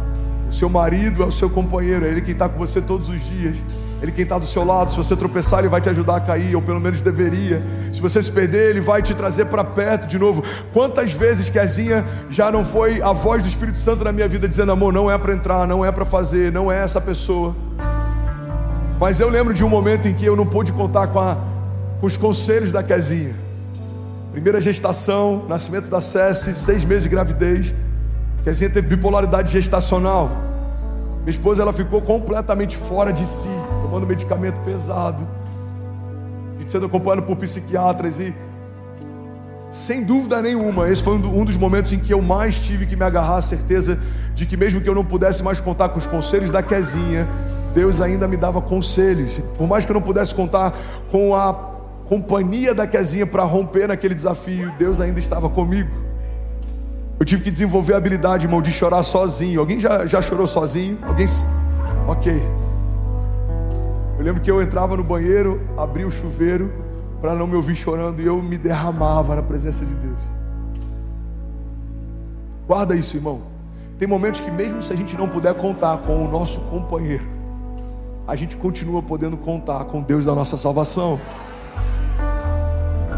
O seu marido é o seu companheiro, é ele quem está com você todos os dias, ele quem está do seu lado. Se você tropeçar, ele vai te ajudar a cair, ou pelo menos deveria. Se você se perder, ele vai te trazer para perto de novo. Quantas vezes Kezinha já não foi a voz do Espírito Santo na minha vida dizendo: amor, não é para entrar, não é para fazer, não é essa pessoa. Mas eu lembro de um momento em que eu não pude contar com os conselhos da Kezinha. Primeira gestação, nascimento da Cessi, 6 meses de gravidez. Kezinha teve bipolaridade gestacional. Minha esposa, ela ficou completamente fora de si, tomando medicamento pesado, a gente sendo acompanhado por psiquiatras. E sem dúvida nenhuma, esse foi um dos momentos em que eu mais tive que me agarrar à certeza de que mesmo que eu não pudesse mais contar com os conselhos da Kezinha, Deus ainda me dava conselhos. Por mais que eu não pudesse contar com a companhia da Kezinha para romper naquele desafio, Deus ainda estava comigo. Eu tive que desenvolver a habilidade, irmão, de chorar sozinho. Alguém já chorou sozinho? Alguém? Ok. Eu lembro que eu entrava no banheiro, abria o chuveiro para não me ouvir chorando, e eu me derramava na presença de Deus. Guarda isso, irmão. Tem momentos que mesmo se a gente não puder contar com o nosso companheiro, a gente continua podendo contar com Deus da nossa salvação.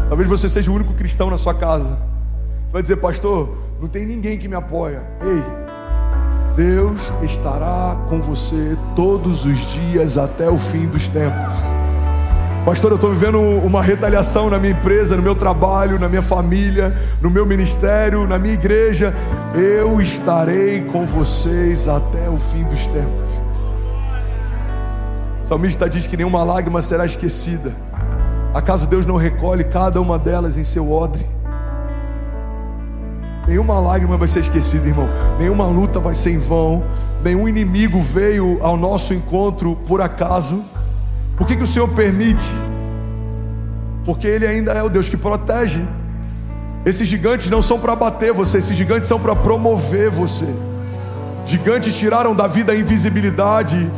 Talvez você seja o único cristão na sua casa. Você vai dizer: pastor, não tem ninguém que me apoia. Ei, Deus estará com você todos os dias até o fim dos tempos. Pastor, eu estou vivendo uma retaliação na minha empresa, no meu trabalho, na minha família, no meu ministério, na minha igreja. Eu estarei com vocês até o fim dos tempos. O salmista diz que nenhuma lágrima será esquecida. Acaso Deus não recolhe cada uma delas em seu odre? Nenhuma lágrima vai ser esquecida, irmão. Nenhuma luta vai ser em vão. Nenhum inimigo veio ao nosso encontro por acaso. Por que o Senhor permite? Porque Ele ainda é o Deus que protege. Esses gigantes não são para bater você, esses gigantes são para promover você. Gigantes tiraram Davi da invisibilidade.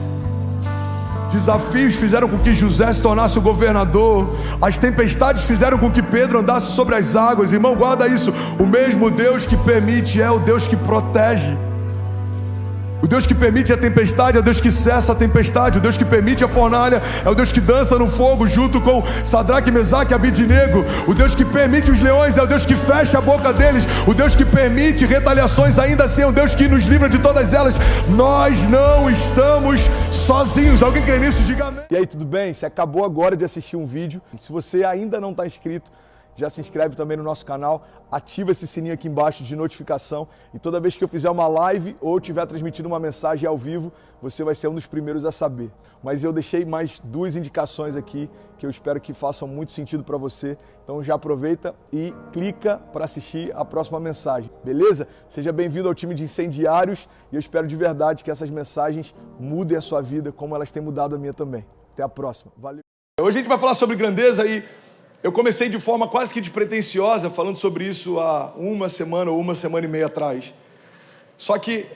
Desafios fizeram com que José se tornasse o governador. As tempestades fizeram com que Pedro andasse sobre as águas. Irmão, guarda isso. O mesmo Deus que permite é o Deus que protege. O Deus que permite a tempestade é o Deus que cessa a tempestade. O Deus que permite a fornalha é o Deus que dança no fogo junto com Sadraque, Mesaque e Abidnego. O Deus que permite os leões é o Deus que fecha a boca deles. O Deus que permite retaliações ainda assim é o Deus que nos livra de todas elas. Nós não estamos sozinhos. Alguém crê nisso? Diga amém. E aí, tudo bem? Você acabou agora de assistir um vídeo. Se você ainda não está inscrito, já se inscreve também no nosso canal, ativa esse sininho aqui embaixo de notificação, e toda vez que eu fizer uma live ou estiver transmitindo uma mensagem ao vivo, você vai ser um dos primeiros a saber. Mas eu deixei mais 2 indicações aqui que eu espero que façam muito sentido para você. Então já aproveita e clica para assistir a próxima mensagem, beleza? Seja bem-vindo ao time de incendiários, e eu espero de verdade que essas mensagens mudem a sua vida como elas têm mudado a minha também. Até a próxima. Valeu. Hoje a gente vai falar sobre grandeza e eu comecei de forma quase que despretensiosa, falando sobre isso há uma semana ou uma semana e meia atrás. Só que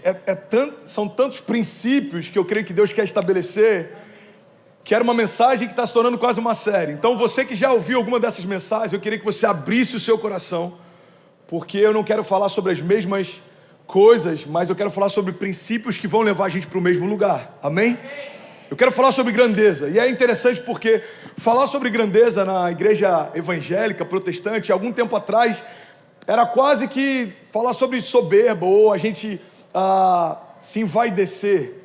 são tantos princípios que eu creio que Deus quer estabelecer, que era uma mensagem que está se tornando quase uma série. Então você que já ouviu alguma dessas mensagens, eu queria que você abrisse o seu coração, porque eu não quero falar sobre as mesmas coisas, mas eu quero falar sobre princípios que vão levar a gente para o mesmo lugar. Amém? Eu quero falar sobre grandeza, e é interessante porque falar sobre grandeza na igreja evangélica, protestante, algum tempo atrás, era quase que falar sobre soberba, ou a gente se envaidecer.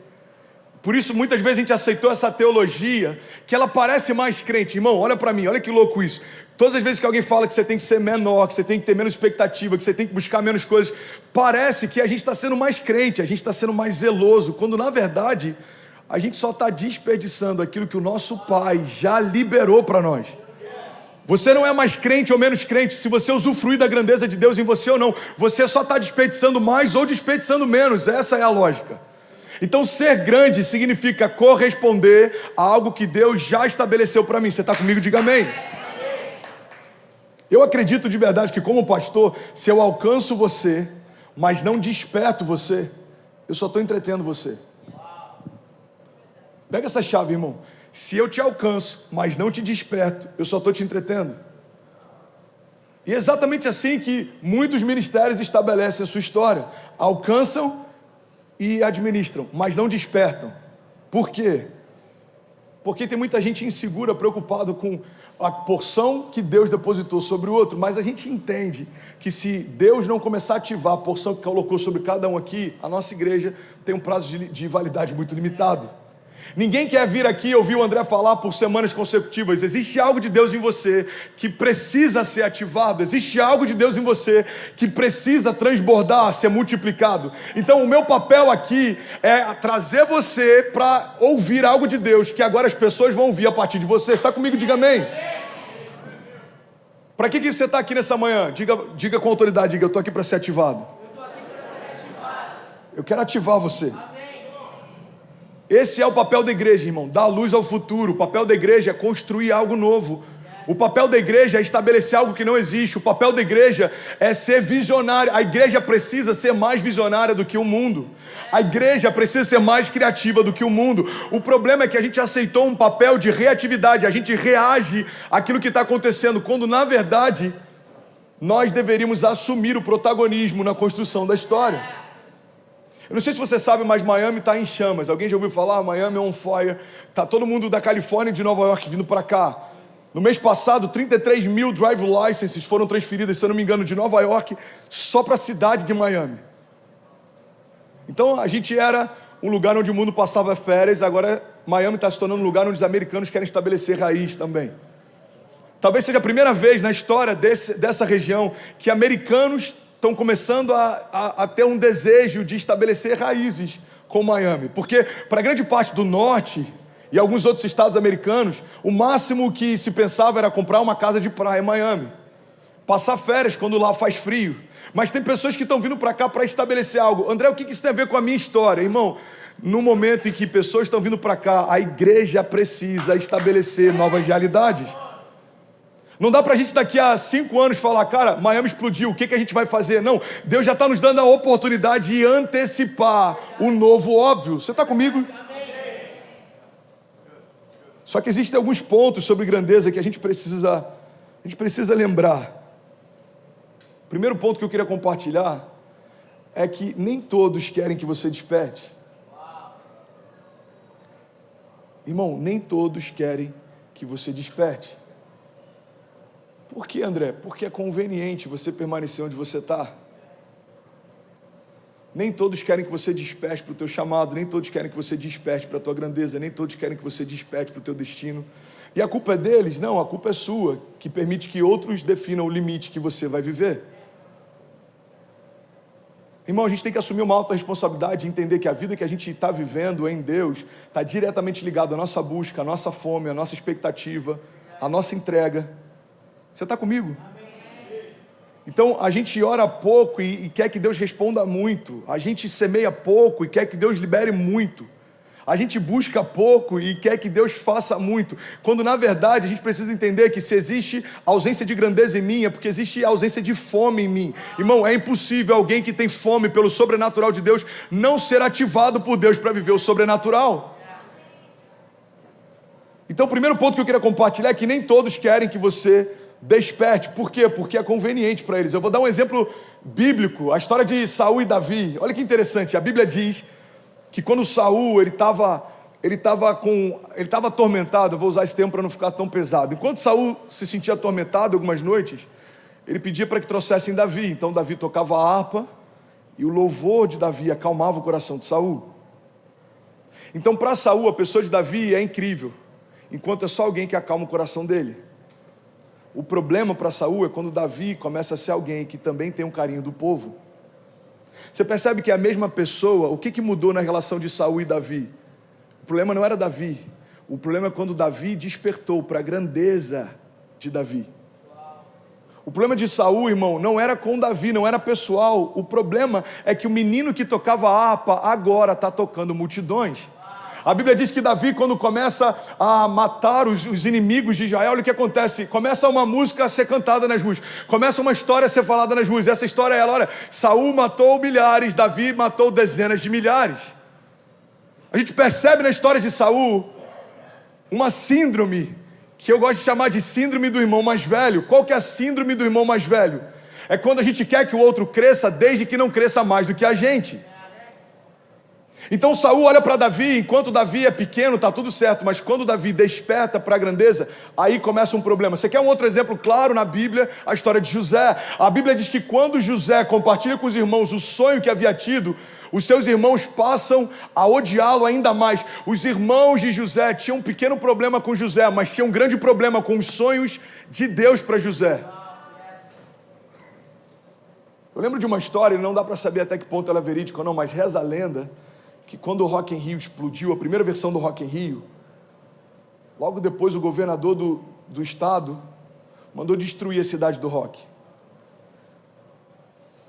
Por isso, muitas vezes a gente aceitou essa teologia, que ela parece mais crente. Irmão, olha para mim, olha que louco isso. Todas as vezes que alguém fala que você tem que ser menor, que você tem que ter menos expectativa, que você tem que buscar menos coisas, parece que a gente está sendo mais crente, a gente está sendo mais zeloso, quando na verdade a gente só está desperdiçando aquilo que o nosso Pai já liberou para nós. Você não é mais crente ou menos crente se você usufruir da grandeza de Deus em você ou não. Você só está desperdiçando mais ou desperdiçando menos. Essa é a lógica. Então ser grande significa corresponder a algo que Deus já estabeleceu para mim. Você está comigo? Diga amém. Eu acredito de verdade que como pastor, se eu alcanço você, mas não desperto você, eu só estou entretendo você. Pega essa chave, irmão. Se eu te alcanço, mas não te desperto, eu só estou te entretendo. E é exatamente assim que muitos ministérios estabelecem a sua história. Alcançam e administram, mas não despertam. Por quê? Porque tem muita gente insegura, preocupado com a porção que Deus depositou sobre o outro, mas a gente entende que se Deus não começar a ativar a porção que colocou sobre cada um aqui, a nossa igreja tem um prazo de validade muito limitado. Ninguém quer vir aqui e ouvir o André falar por semanas consecutivas. Existe algo de Deus em você que precisa ser ativado. Existe algo de Deus em você que precisa transbordar, ser multiplicado. Então o meu papel aqui é trazer você para ouvir algo de Deus que agora as pessoas vão ouvir a partir de você. Está comigo? Diga amém. Para que você está aqui nessa manhã? Diga com autoridade, diga, eu estou aqui para ser ativado. Eu quero ativar você. Esse é o papel da igreja, irmão, dar luz ao futuro. O papel da igreja é construir algo novo. O papel da igreja é estabelecer algo que não existe. O papel da igreja é ser visionária. A igreja precisa ser mais visionária do que o mundo. A igreja precisa ser mais criativa do que o mundo. O problema é que a gente aceitou um papel de reatividade. A gente reage àquilo que está acontecendo, quando na verdade nós deveríamos assumir o protagonismo na construção da história. Eu não sei se você sabe, mas Miami está em chamas. Alguém já ouviu falar? Miami é on fire. Está todo mundo da Califórnia e de Nova York vindo para cá. No mês passado, 33 mil drive licenses foram transferidas, se eu não me engano, de Nova York só para a cidade de Miami. Então a gente era um lugar onde o mundo passava férias, agora Miami está se tornando um lugar onde os americanos querem estabelecer raiz também. Talvez seja a primeira vez na história dessa região que americanos estão começando a ter um desejo de estabelecer raízes com Miami. Porque para grande parte do norte e alguns outros estados americanos, o máximo que se pensava era comprar uma casa de praia em Miami. Passar férias quando lá faz frio. Mas tem pessoas que estão vindo para cá para estabelecer algo. André, o que isso tem a ver com a minha história? Irmão, no momento em que pessoas estão vindo para cá, a igreja precisa estabelecer novas realidades. Não dá para a gente daqui a 5 anos falar, cara, Miami explodiu, o que a gente vai fazer? Não, Deus já está nos dando a oportunidade de antecipar o novo óbvio. Você está comigo? Só que existem alguns pontos sobre grandeza que a gente precisa lembrar. O primeiro ponto que eu queria compartilhar é que nem todos querem que você desperte. Irmão, nem todos querem que você desperte. Por que, André? Porque é conveniente você permanecer onde você está. Nem todos querem que você desperte para o teu chamado, nem todos querem que você desperte para a tua grandeza, nem todos querem que você desperte para o teu destino. E a culpa é deles? Não, a culpa é sua, que permite que outros definam o limite que você vai viver. Irmão, a gente tem que assumir uma alta responsabilidade e entender que a vida que a gente está vivendo em Deus está diretamente ligada à nossa busca, à nossa fome, à nossa expectativa, à nossa entrega. Você está comigo? Então, a gente ora pouco e quer que Deus responda muito. A gente semeia pouco e quer que Deus libere muito. A gente busca pouco e quer que Deus faça muito. Quando, na verdade, a gente precisa entender que se existe ausência de grandeza em mim, é porque existe ausência de fome em mim. Irmão, é impossível alguém que tem fome pelo sobrenatural de Deus não ser ativado por Deus para viver o sobrenatural. Então, o primeiro ponto que eu queria compartilhar é que nem todos querem que você desperte. Por quê? Porque é conveniente para eles. Eu vou dar um exemplo bíblico, a história de Saul e Davi. Olha que interessante, a Bíblia diz que quando Saul ele estava atormentado, eu vou usar esse termo para não ficar tão pesado. Enquanto Saul se sentia atormentado algumas noites, ele pedia para que trouxessem Davi. Então Davi tocava a harpa e o louvor de Davi acalmava o coração de Saul. Então para Saul a pessoa de Davi é incrível, enquanto é só alguém que acalma o coração dele. O problema para Saul é quando Davi começa a ser alguém que também tem um carinho do povo. Você percebe que é a mesma pessoa. O que mudou na relação de Saul e Davi? O problema não era Davi. O problema é quando Davi despertou para a grandeza de Davi. O problema de Saul, irmão, não era com Davi, não era pessoal. O problema é que o menino que tocava a harpa agora está tocando multidões. A Bíblia diz que Davi, quando começa a matar os inimigos de Israel, olha o que acontece. Começa uma música a ser cantada nas ruas. Começa uma história a ser falada nas ruas. Essa história é ela, olha, Saul matou milhares, Davi matou dezenas de milhares. A gente percebe na história de Saul uma síndrome, que eu gosto de chamar de síndrome do irmão mais velho. Qual que é a síndrome do irmão mais velho? É quando a gente quer que o outro cresça, desde que não cresça mais do que a gente. Então Saul olha para Davi, enquanto Davi é pequeno, está tudo certo, mas quando Davi desperta para a grandeza, aí começa um problema. Você quer um outro exemplo claro na Bíblia? A história de José. A Bíblia diz que quando José compartilha com os irmãos o sonho que havia tido, os seus irmãos passam a odiá-lo ainda mais. Os irmãos de José tinham um pequeno problema com José, mas tinham um grande problema com os sonhos de Deus para José. Eu lembro de uma história, não dá para saber até que ponto ela é verídica ou não, mas reza a lenda que quando o Rock in Rio explodiu, a primeira versão do Rock in Rio, logo depois o governador do estado mandou destruir a cidade do rock.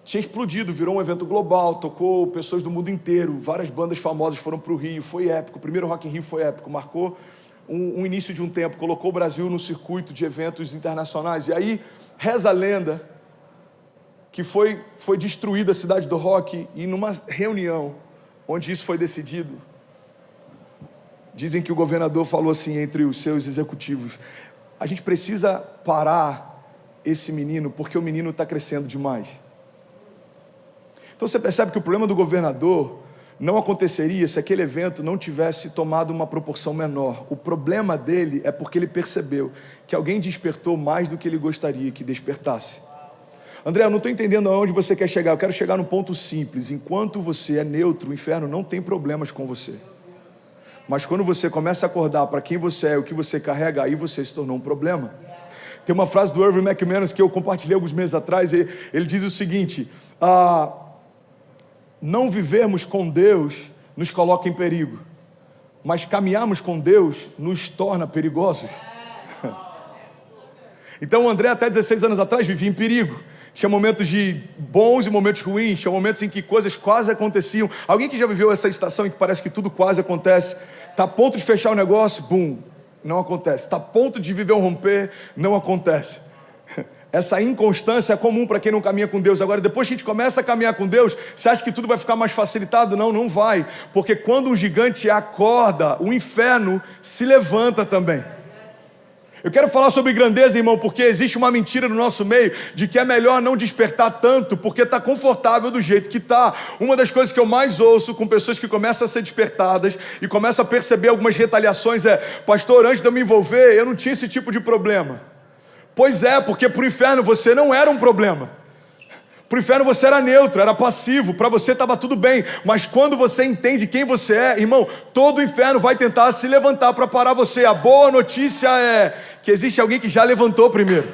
tinha explodido, virou um evento global, tocou pessoas do mundo inteiro, várias bandas famosas foram para o Rio, foi épico, o primeiro Rock in Rio foi épico, marcou um início de um tempo, colocou o Brasil no circuito de eventos internacionais. E aí, reza a lenda que foi destruída a cidade do rock, e numa reunião onde isso foi decidido, dizem que o governador falou assim entre os seus executivos: a gente precisa parar esse menino, porque o menino está crescendo demais. Então você percebe que o problema do governador não aconteceria se aquele evento não tivesse tomado uma proporção menor. O problema dele é porque ele percebeu que alguém despertou mais do que ele gostaria que despertasse. André, eu não estou entendendo aonde você quer chegar. Eu quero chegar num ponto simples. Enquanto você é neutro, o inferno não tem problemas com você. Mas quando você começa a acordar para quem você é e o que você carrega, aí você se tornou um problema. Tem uma frase do Erwin McManus que eu compartilhei alguns meses atrás. Ele diz o seguinte: não vivermos com Deus nos coloca em perigo, mas caminharmos com Deus nos torna perigosos. Então o André até 16 anos atrás vivia em perigo. Tinha momentos de bons e momentos ruins, tinha momentos em que coisas quase aconteciam. Alguém que já viveu essa estação em que parece que tudo quase acontece? Está a ponto de fechar o negócio, bum, não acontece. Está a ponto de viver um romper, não acontece. Essa inconstância é comum para quem não caminha com Deus. Agora, depois que a gente começa a caminhar com Deus, você acha que tudo vai ficar mais facilitado? Não, não vai. Porque quando um gigante acorda, o inferno se levanta também. Eu quero falar sobre grandeza, irmão, porque existe uma mentira no nosso meio de que é melhor não despertar tanto, porque está confortável do jeito que está. Uma das coisas que eu mais ouço com pessoas que começam a ser despertadas e começam a perceber algumas retaliações é: pastor, antes de eu me envolver, eu não tinha esse tipo de problema. Pois é, porque para o inferno você não era um problema. Para o inferno você era neutro, era passivo, para você estava tudo bem. Mas quando você entende quem você é, irmão, todo o inferno vai tentar se levantar para parar você. A boa notícia é que existe alguém que já levantou primeiro.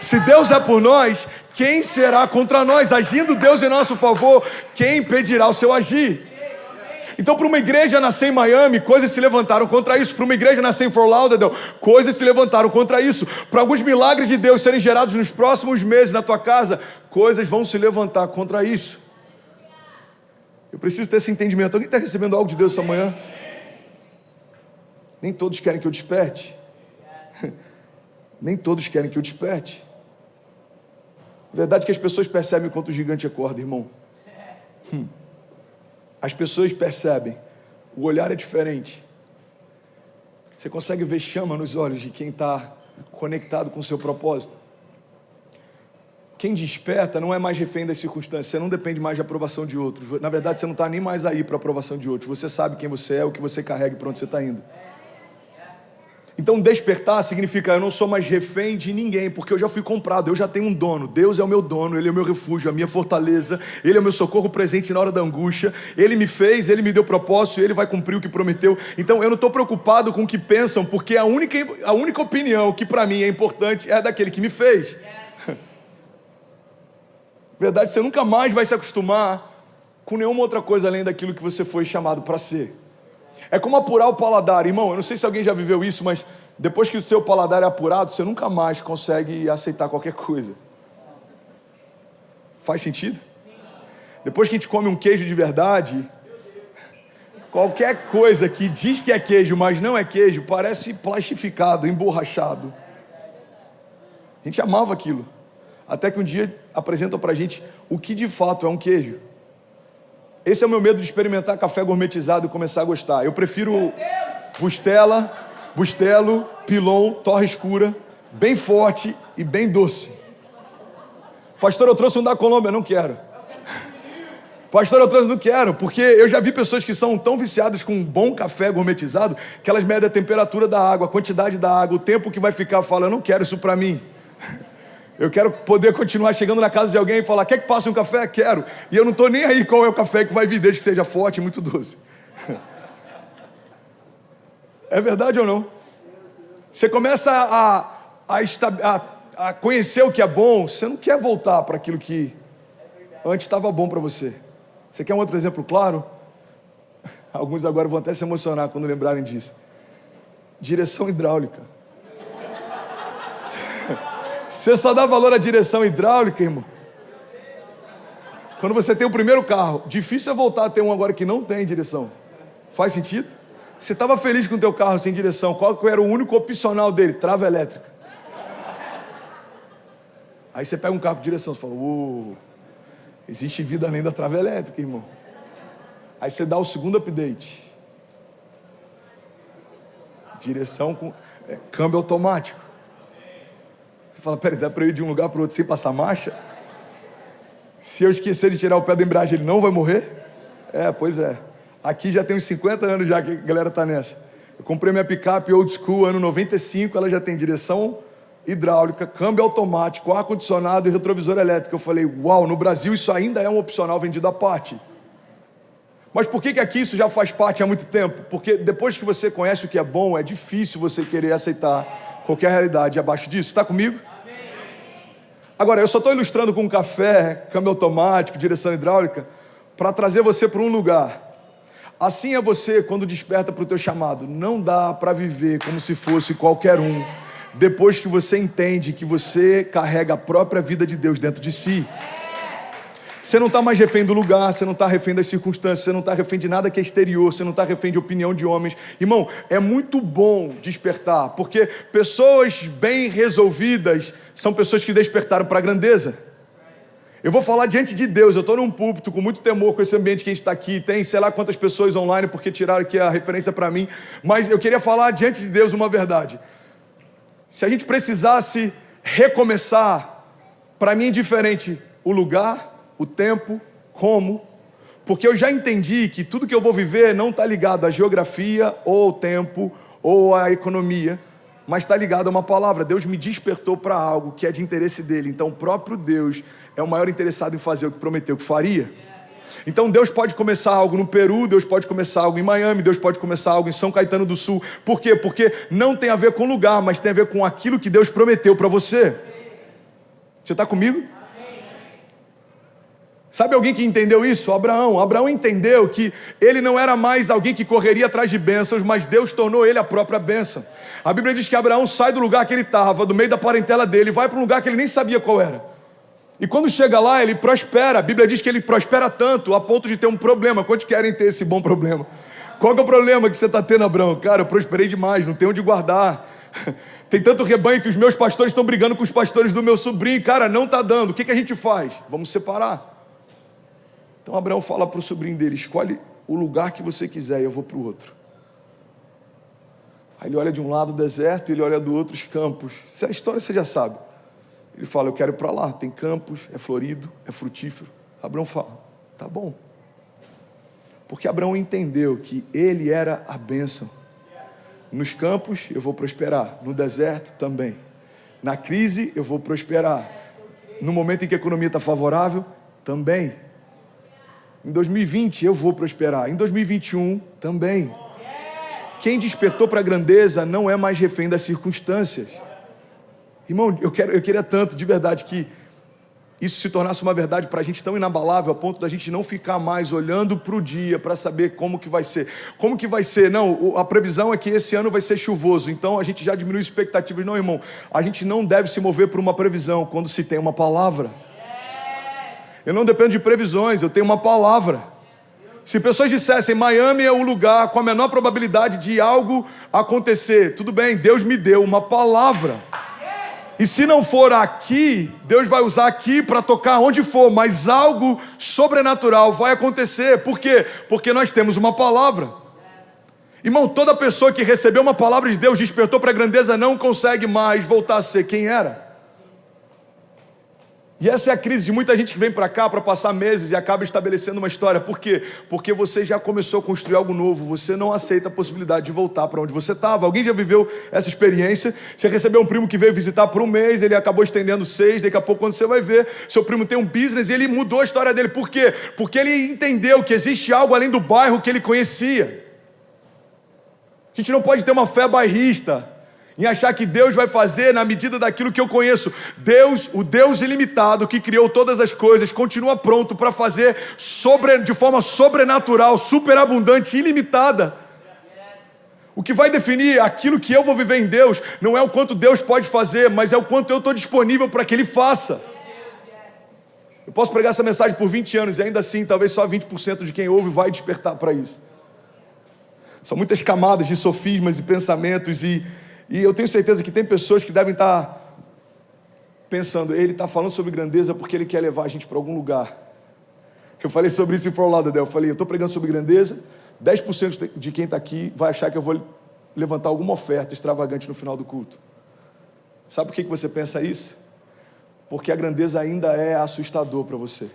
Se Deus é por nós, quem será contra nós? Agindo Deus em nosso favor, quem impedirá o seu agir? Então, para uma igreja nascer em Miami, coisas se levantaram contra isso. Para uma igreja nascer em Fort Lauderdale, coisas se levantaram contra isso. Para alguns milagres de Deus serem gerados nos próximos meses na tua casa, coisas vão se levantar contra isso. Eu preciso ter esse entendimento. Alguém está recebendo algo de Deus essa manhã? Nem todos querem que eu desperte. Nem todos querem que eu desperte. A verdade é que as pessoas percebem quanto o gigante acorda, irmão. As pessoas percebem, o olhar é diferente. Você consegue ver chama nos olhos de quem está conectado com o seu propósito. Quem desperta não é mais refém das circunstâncias, você não depende mais de aprovação de outros. Na verdade, você não está nem mais aí para aprovação de outros. Você sabe quem você é, o que você carrega e para onde você está indo. Então despertar significa: eu não sou mais refém de ninguém, porque eu já fui comprado, eu já tenho um dono. Deus é o meu dono, Ele é o meu refúgio, a minha fortaleza, Ele é o meu socorro presente na hora da angústia. Ele me fez, Ele me deu propósito, Ele vai cumprir o que prometeu. Então eu não estou preocupado com o que pensam, porque a única opinião que para mim é importante é daquele que me fez. Verdade, você nunca mais vai se acostumar com nenhuma outra coisa além daquilo que você foi chamado para ser. É como apurar o paladar, irmão. Eu não sei se alguém já viveu isso, mas depois que o seu paladar é apurado, você nunca mais consegue aceitar qualquer coisa. Faz sentido? Depois que a gente come um queijo de verdade, qualquer coisa que diz que é queijo, mas não é queijo, parece plastificado, emborrachado. A gente amava aquilo. Até que um dia apresentam pra gente o que de fato é um queijo. Esse é o meu medo de experimentar café gourmetizado e começar a gostar. Eu prefiro Bustelo, Pilon, torra escura, bem forte e bem doce. Pastor, eu trouxe um da Colômbia, não quero. Pastor, eu trouxe, não quero, porque eu já vi pessoas que são tão viciadas com um bom café gourmetizado que elas medem a temperatura da água, a quantidade da água, o tempo que vai ficar. Falam: eu não quero isso para mim. Eu quero poder continuar chegando na casa de alguém e falar: quer que passe um café? Quero. E eu não estou nem aí qual é o café que vai vir, desde que seja forte e muito doce. É verdade ou não? Você começa a conhecer o que é bom, você não quer voltar para aquilo que antes estava bom para você. Você quer um outro exemplo claro? Alguns agora vão até se emocionar quando lembrarem disso. Direção hidráulica. Você só dá valor à direção hidráulica, irmão, Quando você tem o primeiro carro, difícil é voltar a ter um agora que não tem direção. Faz sentido? Você estava feliz com o teu carro sem direção, qual que era o único opcional dele? Trava elétrica. Aí você pega um carro com direção, você fala, existe vida além da trava elétrica, irmão. Aí você dá o segundo update. Direção com câmbio automático. Você fala, peraí, dá para eu ir de um lugar para o outro sem passar marcha? Se eu esquecer de tirar o pé da embreagem, ele não vai morrer? Pois é. Aqui já tem uns 50 anos já que a galera tá nessa. Eu comprei minha picape old school, ano 95, ela já tem direção hidráulica, câmbio automático, ar-condicionado e retrovisor elétrico. Eu falei, uau, no Brasil isso ainda é um opcional vendido à parte. Mas por que aqui isso já faz parte há muito tempo? Porque depois que você conhece o que é bom, é difícil você querer aceitar qualquer realidade abaixo disso. Está comigo? Agora, eu só estou ilustrando com café, câmbio automático, direção hidráulica, para trazer você para um lugar. Assim é você quando desperta para o teu chamado. Não dá para viver como se fosse qualquer um, depois que você entende que você carrega a própria vida de Deus dentro de si. Você não está mais refém do lugar, você não está refém das circunstâncias, você não está refém de nada que é exterior, você não está refém de opinião de homens. Irmão, é muito bom despertar, porque pessoas bem resolvidas são pessoas que despertaram para a grandeza. Eu vou falar diante de Deus, eu estou num púlpito com muito temor com esse ambiente que a gente está aqui, tem sei lá quantas pessoas online porque tiraram aqui a referência para mim, mas eu queria falar diante de Deus uma verdade. Se a gente precisasse recomeçar, para mim é indiferente o lugar, o tempo, como, porque eu já entendi que tudo que eu vou viver não está ligado à geografia, ou ao tempo, ou à economia, mas está ligado a uma palavra. Deus me despertou para algo que é de interesse dele, então o próprio Deus é o maior interessado em fazer o que prometeu que faria. Então Deus pode começar algo no Peru, Deus pode começar algo em Miami, Deus pode começar algo em São Caetano do Sul. Por quê? Porque não tem a ver com lugar, mas tem a ver com aquilo que Deus prometeu para você. Você está comigo? Sabe alguém que entendeu isso? Abraão. Abraão entendeu que ele não era mais alguém que correria atrás de bênçãos, mas Deus tornou ele a própria bênção. A Bíblia diz que Abraão sai do lugar que ele estava, do meio da parentela dele, e vai para um lugar que ele nem sabia qual era. E quando chega lá, ele prospera. A Bíblia diz que ele prospera tanto, a ponto de ter um problema. Quantos querem ter esse bom problema? Qual que é o problema que você está tendo, Abraão? Cara, eu prosperei demais, não tenho onde guardar. Tem tanto rebanho que os meus pastores estão brigando com os pastores do meu sobrinho. Cara, não está dando. O que a gente faz? Vamos separar. Então Abraão fala para o sobrinho dele, escolhe o lugar que você quiser e eu vou para o outro. Aí ele olha de um lado o deserto e ele olha do outro os campos. Essa história você já sabe. Ele fala, eu quero ir para lá, tem campos, é florido, é frutífero. Abraão fala, tá bom. Porque Abraão entendeu que ele era a bênção. Nos campos eu vou prosperar, no deserto também. Na crise eu vou prosperar. No momento em que a economia está favorável, também. Em 2020 eu vou prosperar, em 2021 também. Quem despertou para a grandeza não é mais refém das circunstâncias. Irmão, eu queria tanto, de verdade, que isso se tornasse uma verdade para a gente tão inabalável, a ponto da gente não ficar mais olhando para o dia, para saber como que vai ser. Como que vai ser? Não, a previsão é que esse ano vai ser chuvoso, então a gente já diminui as expectativas. Não, irmão, a gente não deve se mover por uma previsão quando se tem uma palavra. Eu não dependo de previsões, eu tenho uma palavra. Se pessoas dissessem, Miami é o lugar com a menor probabilidade de algo acontecer, tudo bem, Deus me deu uma palavra. E se não for aqui, Deus vai usar aqui para tocar onde for, mas algo sobrenatural vai acontecer. Por quê? Porque nós temos uma palavra. Irmão, toda pessoa que recebeu uma palavra de Deus, despertou para a grandeza, não consegue mais voltar a ser quem era. E essa é a crise de muita gente que vem para cá para passar meses e acaba estabelecendo uma história. Por quê? Porque você já começou a construir algo novo. Você não aceita a possibilidade de voltar para onde você estava. Alguém já viveu essa experiência? Você recebeu um primo que veio visitar por um mês, ele acabou estendendo 6, daqui a pouco quando você vai ver, seu primo tem um business e ele mudou a história dele. Por quê? Porque ele entendeu que existe algo além do bairro que ele conhecia. A gente não pode ter uma fé bairrista em achar que Deus vai fazer na medida daquilo que eu conheço. Deus, o Deus ilimitado que criou todas as coisas, continua pronto para fazer de forma sobrenatural, superabundante, ilimitada. O que vai definir aquilo que eu vou viver em Deus não é o quanto Deus pode fazer, mas é o quanto eu estou disponível para que Ele faça. Eu posso pregar essa mensagem por 20 anos e ainda assim, talvez só 20% de quem ouve vai despertar para isso. São muitas camadas de sofismas e pensamentos e eu tenho certeza que tem pessoas que devem estar pensando, ele está falando sobre grandeza porque ele quer levar a gente para algum lugar. Eu falei sobre isso em Fort Lauderdale. Eu falei, eu estou pregando sobre grandeza, 10% de quem está aqui vai achar que eu vou levantar alguma oferta extravagante no final do culto. Sabe por que você pensa isso? Porque a grandeza ainda é assustador para você.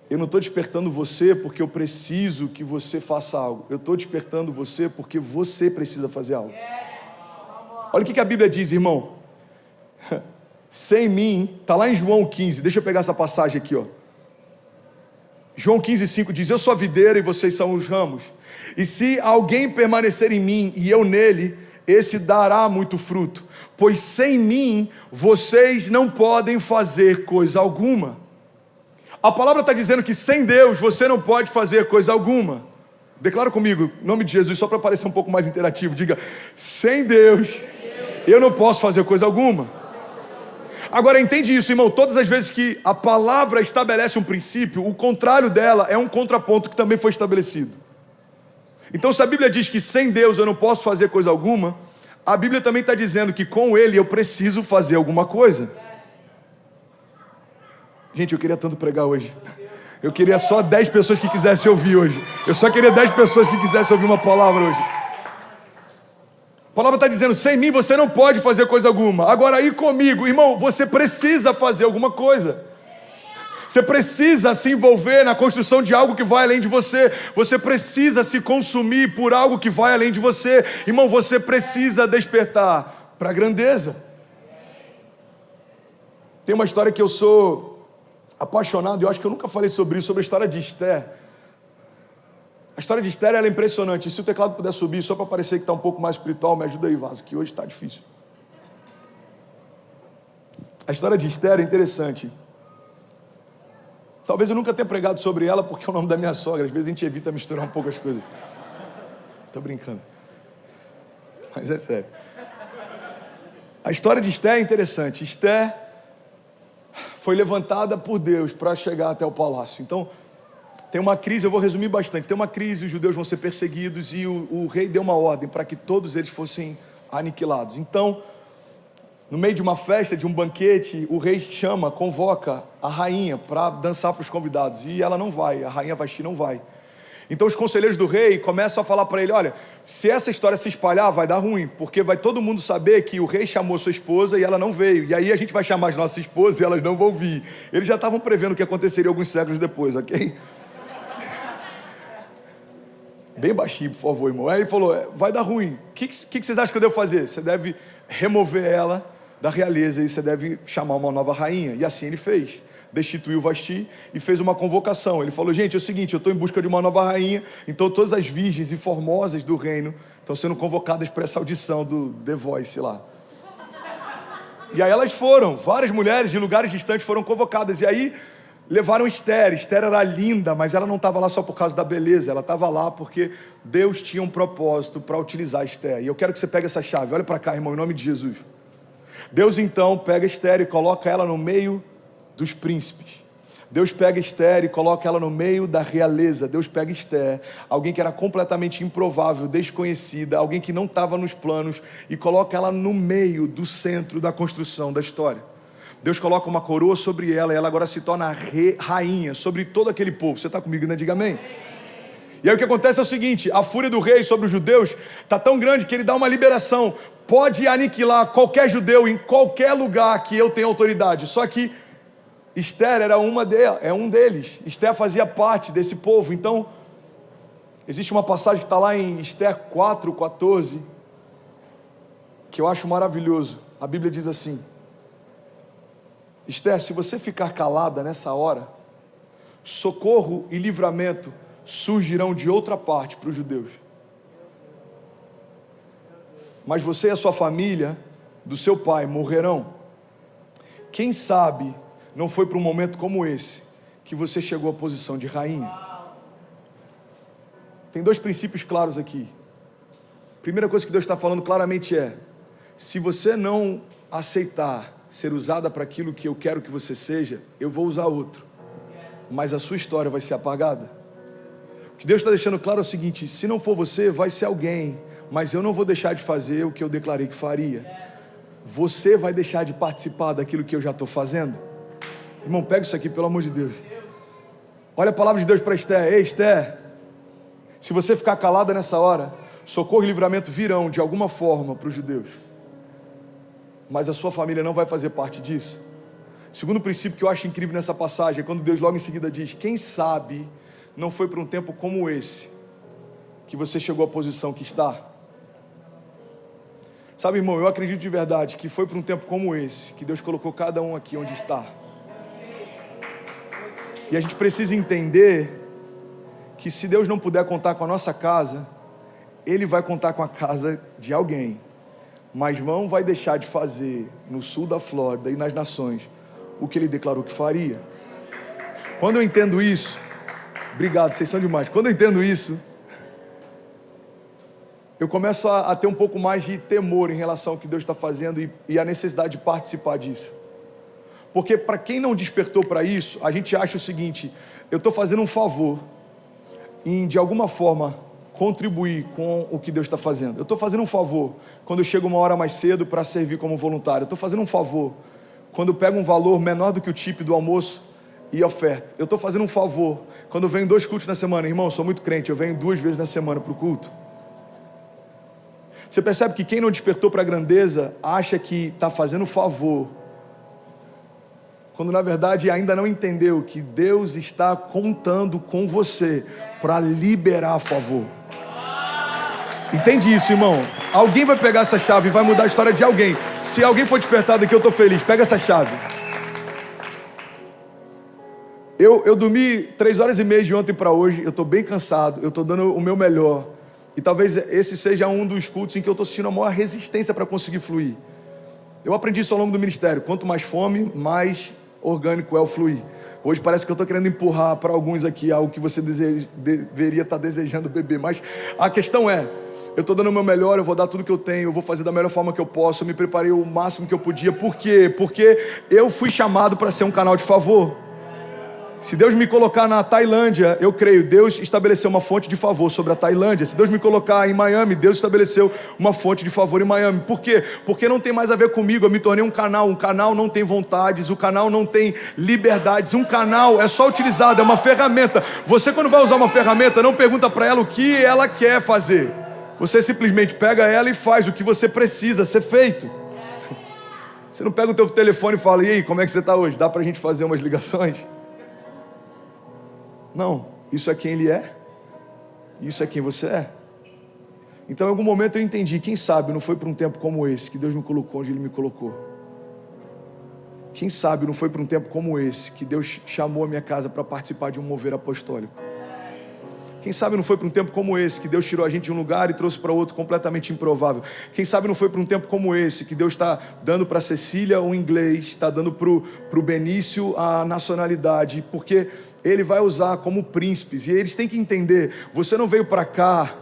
Eu não estou despertando você porque eu preciso que você faça algo. Eu estou despertando você porque você precisa fazer algo. Olha o que a Bíblia diz, irmão. Sem mim, está lá em João 15. Deixa eu pegar essa passagem aqui, ó. João 15:5 diz, eu sou a videira e vocês são os ramos. E se alguém permanecer em mim e eu nele, esse dará muito fruto. Pois sem mim, vocês não podem fazer coisa alguma. A palavra está dizendo que sem Deus, você não pode fazer coisa alguma. Declara comigo, em nome de Jesus, só para parecer um pouco mais interativo. Diga, sem Deus, eu não posso fazer coisa alguma. Agora entende isso, irmão, todas as vezes que a palavra estabelece um princípio, o contrário dela é um contraponto que também foi estabelecido. Então se a Bíblia diz que sem Deus eu não posso fazer coisa alguma, a Bíblia também está dizendo que com Ele eu preciso fazer alguma coisa. Gente, eu queria tanto pregar hoje. Eu queria só 10 pessoas que quisessem ouvir hoje. Eu só queria 10 pessoas que quisessem ouvir uma palavra hoje. A palavra está dizendo, sem mim você não pode fazer coisa alguma. Agora aí comigo, irmão, você precisa fazer alguma coisa. Você precisa se envolver na construção de algo que vai além de você. Você precisa se consumir por algo que vai além de você. Irmão, você precisa despertar para a grandeza. Tem uma história que eu sou apaixonado, e eu acho que eu nunca falei sobre isso, sobre a história de Esther. A história de Esther ela é impressionante. E se o teclado puder subir, só para parecer que está um pouco mais espiritual, me ajuda aí, Vaso, que hoje está difícil. A história de Esther é interessante. Talvez eu nunca tenha pregado sobre ela, porque é o nome da minha sogra. Às vezes a gente evita misturar um pouco as coisas. Estou brincando. Mas é sério. A história de Esther é interessante. Esther foi levantada por Deus para chegar até o palácio. Então, tem uma crise, eu vou resumir bastante. Tem uma crise, os judeus vão ser perseguidos e o rei deu uma ordem para que todos eles fossem aniquilados. Então, no meio de uma festa, de um banquete, o rei convoca a rainha para dançar para os convidados. E ela não vai, a rainha Vasti não vai. Então os conselheiros do rei começam a falar para ele, olha, se essa história se espalhar, vai dar ruim, porque vai todo mundo saber que o rei chamou sua esposa e ela não veio. E aí a gente vai chamar as nossas esposas e elas não vão vir. Eles já estavam prevendo o que aconteceria alguns séculos depois, ok? Bem baixinho, por favor, irmão. Aí ele falou, vai dar ruim. O que vocês acham que eu devo fazer? Você deve remover ela da realeza e você deve chamar uma nova rainha. E assim ele fez. Destituiu Vasti e fez uma convocação. Ele falou, gente, é o seguinte, eu estou em busca de uma nova rainha, então todas as virgens e formosas do reino estão sendo convocadas para essa audição do The Voice lá. E aí elas foram, várias mulheres de lugares distantes foram convocadas, e aí levaram Esther. Esther era linda, mas ela não estava lá só por causa da beleza, ela estava lá porque Deus tinha um propósito para utilizar Esther. E eu quero que você pegue essa chave, olha para cá, irmão, em nome de Jesus. Deus então pega Esther e coloca ela no meio dos príncipes. Deus pega Esther e coloca ela no meio da realeza. Deus pega Esther, alguém que era completamente improvável, desconhecida, alguém que não estava nos planos, e coloca ela no meio do centro da construção da história. Deus coloca uma coroa sobre ela e ela agora se torna rainha sobre todo aquele povo. Você está comigo, né? Diga amém. E aí o que acontece é o seguinte, a fúria do rei sobre os judeus está tão grande que ele dá uma liberação. Pode aniquilar qualquer judeu em qualquer lugar que eu tenha autoridade. Só que Esther era um deles. Esther fazia parte desse povo. Então, existe uma passagem que está lá em Esther 4:14, que eu acho maravilhoso. A Bíblia diz assim, Esther, se você ficar calada nessa hora, socorro e livramento surgirão de outra parte para os judeus. Mas você e a sua família, do seu pai, morrerão. Quem sabe não foi para um momento como esse que você chegou à posição de rainha. Tem dois princípios claros aqui. Primeira coisa que Deus está falando claramente é, se você não aceitar ser usada para aquilo que eu quero que você seja, eu vou usar outro. Mas a sua história vai ser apagada. O que Deus está deixando claro é o seguinte: se não for você, vai ser alguém. Mas eu não vou deixar de fazer o que eu declarei que faria. Você vai deixar de participar daquilo que eu já estou fazendo? Irmão, pega isso aqui, pelo amor de Deus. Olha a palavra de Deus para Esther. Ei, Esther, se você ficar calada nessa hora, socorro e livramento virão de alguma forma para os judeus. Mas a sua família não vai fazer parte disso. Segundo princípio que eu acho incrível nessa passagem, é quando Deus logo em seguida diz: quem sabe não foi para um tempo como esse que você chegou à posição que está? Sabe, irmão, eu acredito de verdade que foi para um tempo como esse que Deus colocou cada um aqui onde está. E a gente precisa entender que se Deus não puder contar com a nossa casa, Ele vai contar com a casa de alguém. Mas não vai deixar de fazer no sul da Flórida e nas nações o que Ele declarou que faria. Quando eu entendo isso, obrigado, vocês são demais. Quando eu entendo isso, eu começo a ter um pouco mais de temor em relação ao que Deus está fazendo e a necessidade de participar disso. Porque para quem não despertou para isso, a gente acha o seguinte: eu estou fazendo um favor em, de alguma forma, contribuir com o que Deus está fazendo. Eu estou fazendo um favor quando eu chego uma hora mais cedo para servir como voluntário. Eu estou fazendo um favor quando eu pego um valor menor do que o tipe do almoço e oferto. Eu estou fazendo um favor quando eu venho 2 cultos na semana. Irmão, eu sou muito crente, eu venho 2 vezes na semana para o culto. Você percebe que quem não despertou para a grandeza acha que está fazendo favor, quando na verdade ainda não entendeu que Deus está contando com você para liberar a favor. Entende isso, irmão? Alguém vai pegar essa chave e vai mudar a história de alguém. Se alguém for despertado aqui, eu estou feliz. Pega essa chave. Eu dormi 3 horas e meia de ontem para hoje. Eu estou bem cansado. Eu estou dando o meu melhor. E talvez esse seja um dos cultos em que eu estou sentindo a maior resistência para conseguir fluir. Eu aprendi isso ao longo do ministério. Quanto mais fome, mais orgânico é o fluir. Hoje parece que eu estou querendo empurrar para alguns aqui algo que você deveria estar desejando beber. Mas a questão é: eu estou dando o meu melhor, eu vou dar tudo que eu tenho, eu vou fazer da melhor forma que eu posso. Eu me preparei o máximo que eu podia. Por quê? Porque eu fui chamado para ser um canal de favor. Se Deus me colocar na Tailândia, eu creio, Deus estabeleceu uma fonte de favor sobre a Tailândia. Se Deus me colocar em Miami, Deus estabeleceu uma fonte de favor em Miami. Por quê? Porque não tem mais a ver comigo. Eu me tornei um canal não tem vontades, o canal não tem liberdades. Um canal é só utilizado, é uma ferramenta. Você, quando vai usar uma ferramenta, não pergunta para ela o que ela quer fazer. Você simplesmente pega ela e faz o que você precisa ser feito. Você não pega o teu telefone e fala: e aí, como é que você está hoje? Dá para a gente fazer umas ligações? Não, isso é quem Ele é, isso é quem você é. Então em algum momento eu entendi, quem sabe não foi para um tempo como esse que Deus me colocou onde Ele me colocou. Quem sabe não foi para um tempo como esse que Deus chamou a minha casa para participar de um mover apostólico. Quem sabe não foi para um tempo como esse que Deus tirou a gente de um lugar e trouxe para outro completamente improvável. Quem sabe não foi para um tempo como esse que Deus está dando para a Cecília o inglês, está dando para o Benício a nacionalidade, porque Ele vai usar como príncipes. E eles têm que entender: você não veio para cá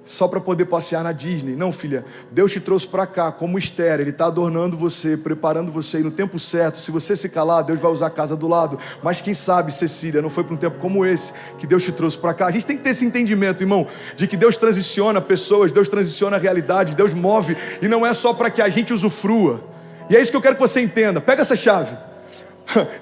só para poder passear na Disney. Não, filha, Deus te trouxe para cá como Esther. Ele está adornando você, preparando você, e no tempo certo, se você se calar, Deus vai usar a casa do lado. Mas quem sabe, Cecília, não foi para um tempo como esse que Deus te trouxe para cá. A gente tem que ter esse entendimento, irmão, de que Deus transiciona pessoas, Deus transiciona realidades, Deus move, e não é só para que a gente usufrua. E é isso que eu quero que você entenda. Pega essa chave.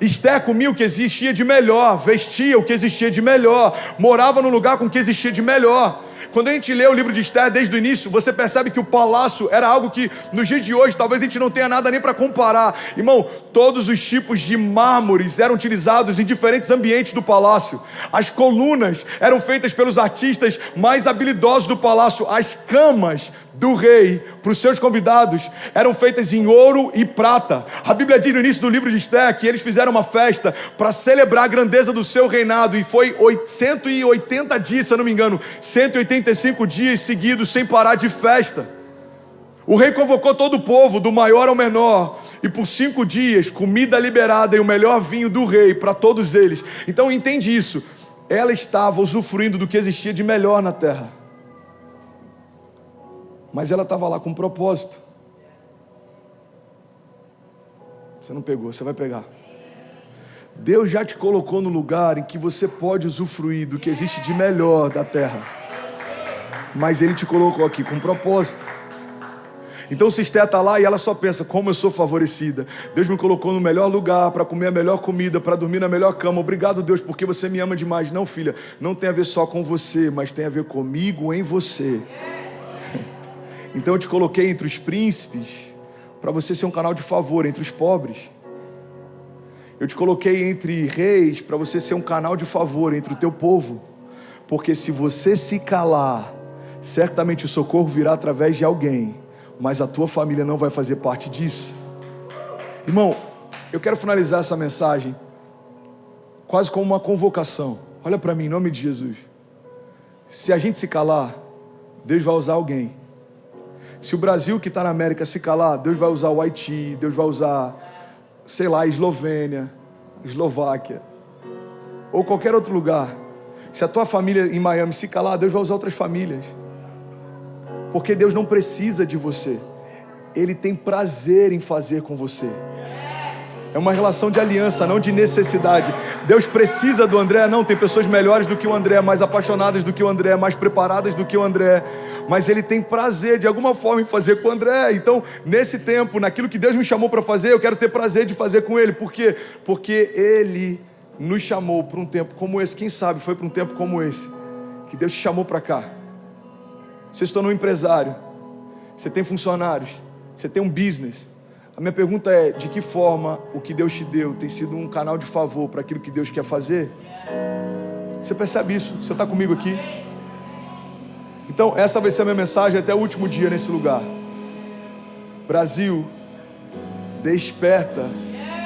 Esther comia o que existia de melhor, vestia o que existia de melhor, morava no lugar com o que existia de melhor. Quando a gente lê o livro de Esther desde o início, você percebe que o palácio era algo que nos dias de hoje talvez a gente não tenha nada nem para comparar. Irmão, todos os tipos de mármores eram utilizados em diferentes ambientes do palácio. As colunas eram feitas pelos artistas mais habilidosos do palácio. As camas do rei para os seus convidados eram feitas em ouro e prata. A Bíblia diz no início do livro de Esther que eles fizeram uma festa para celebrar a grandeza do seu reinado, e foi 180 dias, se eu não me engano, 185 dias seguidos sem parar de festa. O rei convocou todo o povo, do maior ao menor, e por 5 dias, comida liberada e o melhor vinho do rei para todos eles. Então entende isso, ela estava usufruindo do que existia de melhor na terra. Mas ela estava lá com um propósito. Você não pegou, você vai pegar. Deus já te colocou no lugar em que você pode usufruir do que existe de melhor da terra. Mas Ele te colocou aqui com um propósito. Então se Esté está lá e ela só pensa, como eu sou favorecida. Deus me colocou no melhor lugar, para comer a melhor comida, para dormir na melhor cama. Obrigado, Deus, porque você me ama demais. Não, filha, não tem a ver só com você, mas tem a ver comigo em você. Então eu te coloquei entre os príncipes, para você ser um canal de favor entre os pobres. Eu te coloquei entre reis, para você ser um canal de favor entre o teu povo. Porque se você se calar, certamente o socorro virá através de alguém, mas a tua família não vai fazer parte disso. Irmão, eu quero finalizar essa mensagem quase como uma convocação. Olha para mim, em nome de Jesus. Se a gente se calar, Deus vai usar alguém. Se o Brasil que está na América se calar, Deus vai usar o Haiti, Deus vai usar, sei lá, a Eslovênia, Eslováquia, ou qualquer outro lugar. Se a tua família em Miami se calar, Deus vai usar outras famílias. Porque Deus não precisa de você. Ele tem prazer em fazer com você. É uma relação de aliança, não de necessidade. Deus precisa do André? Não, tem pessoas melhores do que o André, mais apaixonadas do que o André, mais preparadas do que o André. Mas Ele tem prazer de alguma forma em fazer com o André. Então, nesse tempo, naquilo que Deus me chamou para fazer, eu quero ter prazer de fazer com Ele. Por quê? Porque Ele nos chamou para um tempo como esse. Quem sabe foi para um tempo como esse que Deus te chamou para cá. Você se tornou um empresário, você tem funcionários, você tem um business. A minha pergunta é, de que forma o que Deus te deu tem sido um canal de favor para aquilo que Deus quer fazer? Você percebe isso? Você está comigo aqui? Então essa vai ser a minha mensagem até o último dia nesse lugar. Brasil, desperta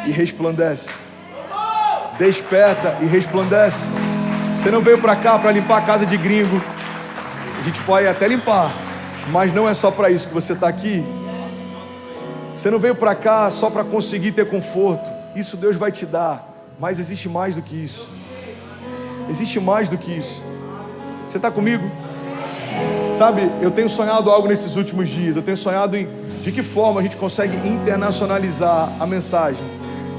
e resplandece. Desperta e resplandece. Você não veio para cá para limpar a casa de gringo. A gente pode até limpar, mas não é só para isso que você está aqui. Você não veio para cá só para conseguir ter conforto. Isso Deus vai te dar, mas existe mais do que isso. Existe mais do que isso. Você está comigo? Sabe, eu tenho sonhado algo nesses últimos dias. Eu tenho sonhado em de que forma a gente consegue internacionalizar a mensagem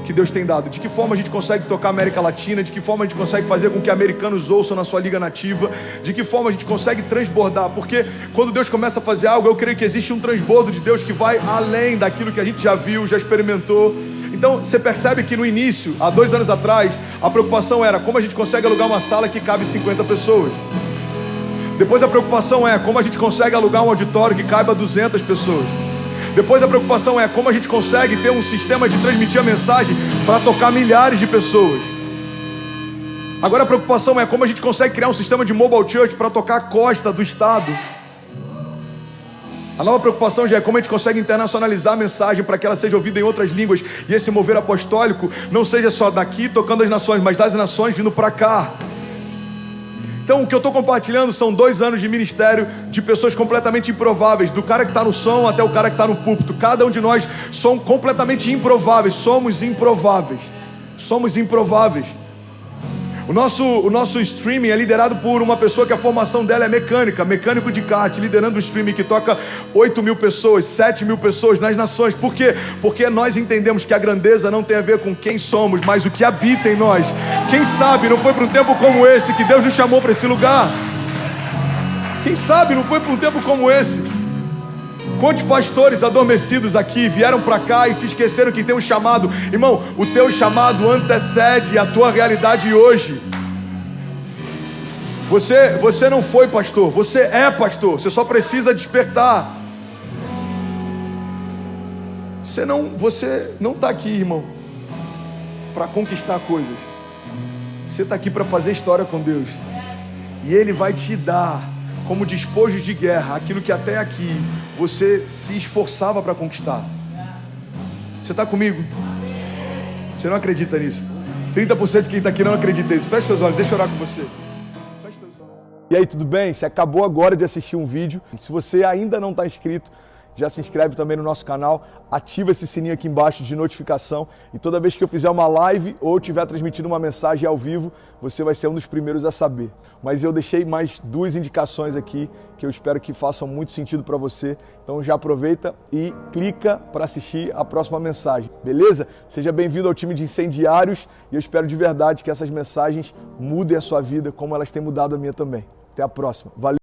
que Deus tem dado. De que forma a gente consegue tocar a América Latina, de que forma a gente consegue fazer com que americanos ouçam na sua liga nativa, de que forma a gente consegue transbordar, porque quando Deus começa a fazer algo, eu creio que existe um transbordo de Deus que vai além daquilo que a gente já viu, já experimentou. Então você percebe que no início, há 2 anos atrás, a preocupação era como a gente consegue alugar uma sala que cabe 50 pessoas. Depois a preocupação é como a gente consegue alugar um auditório que caiba 200 pessoas. Depois a preocupação é como a gente consegue ter um sistema de transmitir a mensagem para tocar milhares de pessoas. Agora a preocupação é como a gente consegue criar um sistema de mobile church para tocar a costa do estado. A nova preocupação já é como a gente consegue internacionalizar a mensagem para que ela seja ouvida em outras línguas e esse mover apostólico não seja só daqui tocando as nações, mas das nações vindo para cá. Então o que eu estou compartilhando são 2 anos de ministério de pessoas completamente improváveis, do cara que está no som até o cara que está no púlpito. Cada um de nós somos completamente improváveis, somos improváveis. Somos improváveis. O nosso streaming é liderado por uma pessoa que a formação dela é mecânico de kart, liderando um streaming que toca 8.000 pessoas, 7.000 pessoas nas nações. Por quê? Porque nós entendemos que a grandeza não tem a ver com quem somos, mas o que habita em nós. Quem sabe não foi para um tempo como esse que Deus nos chamou para esse lugar? Quem sabe não foi para um tempo como esse? Quantos pastores adormecidos aqui vieram para cá e se esqueceram que tem um chamado? Irmão, o teu chamado antecede a tua realidade hoje. Você não foi pastor, você é pastor. Você só precisa despertar. Você não está aqui, irmão, para conquistar coisas. Você está aqui para fazer história com Deus. E Ele vai te dar como despojo de guerra aquilo que até aqui você se esforçava para conquistar. Você está comigo? Você não acredita nisso? 30% de quem está aqui não acredita nisso. Feche seus olhos, deixa eu orar com você. Feche seus olhos. E aí, tudo bem? Você acabou agora de assistir um vídeo. Se você ainda não está inscrito, já se inscreve também no nosso canal, ativa esse sininho aqui embaixo de notificação e toda vez que eu fizer uma live ou estiver transmitindo uma mensagem ao vivo, você vai ser um dos primeiros a saber. Mas eu deixei mais 2 indicações aqui que eu espero que façam muito sentido para você. Então já aproveita e clica para assistir a próxima mensagem, beleza? Seja bem-vindo ao time de incendiários e eu espero de verdade que essas mensagens mudem a sua vida como elas têm mudado a minha também. Até a próxima. Valeu!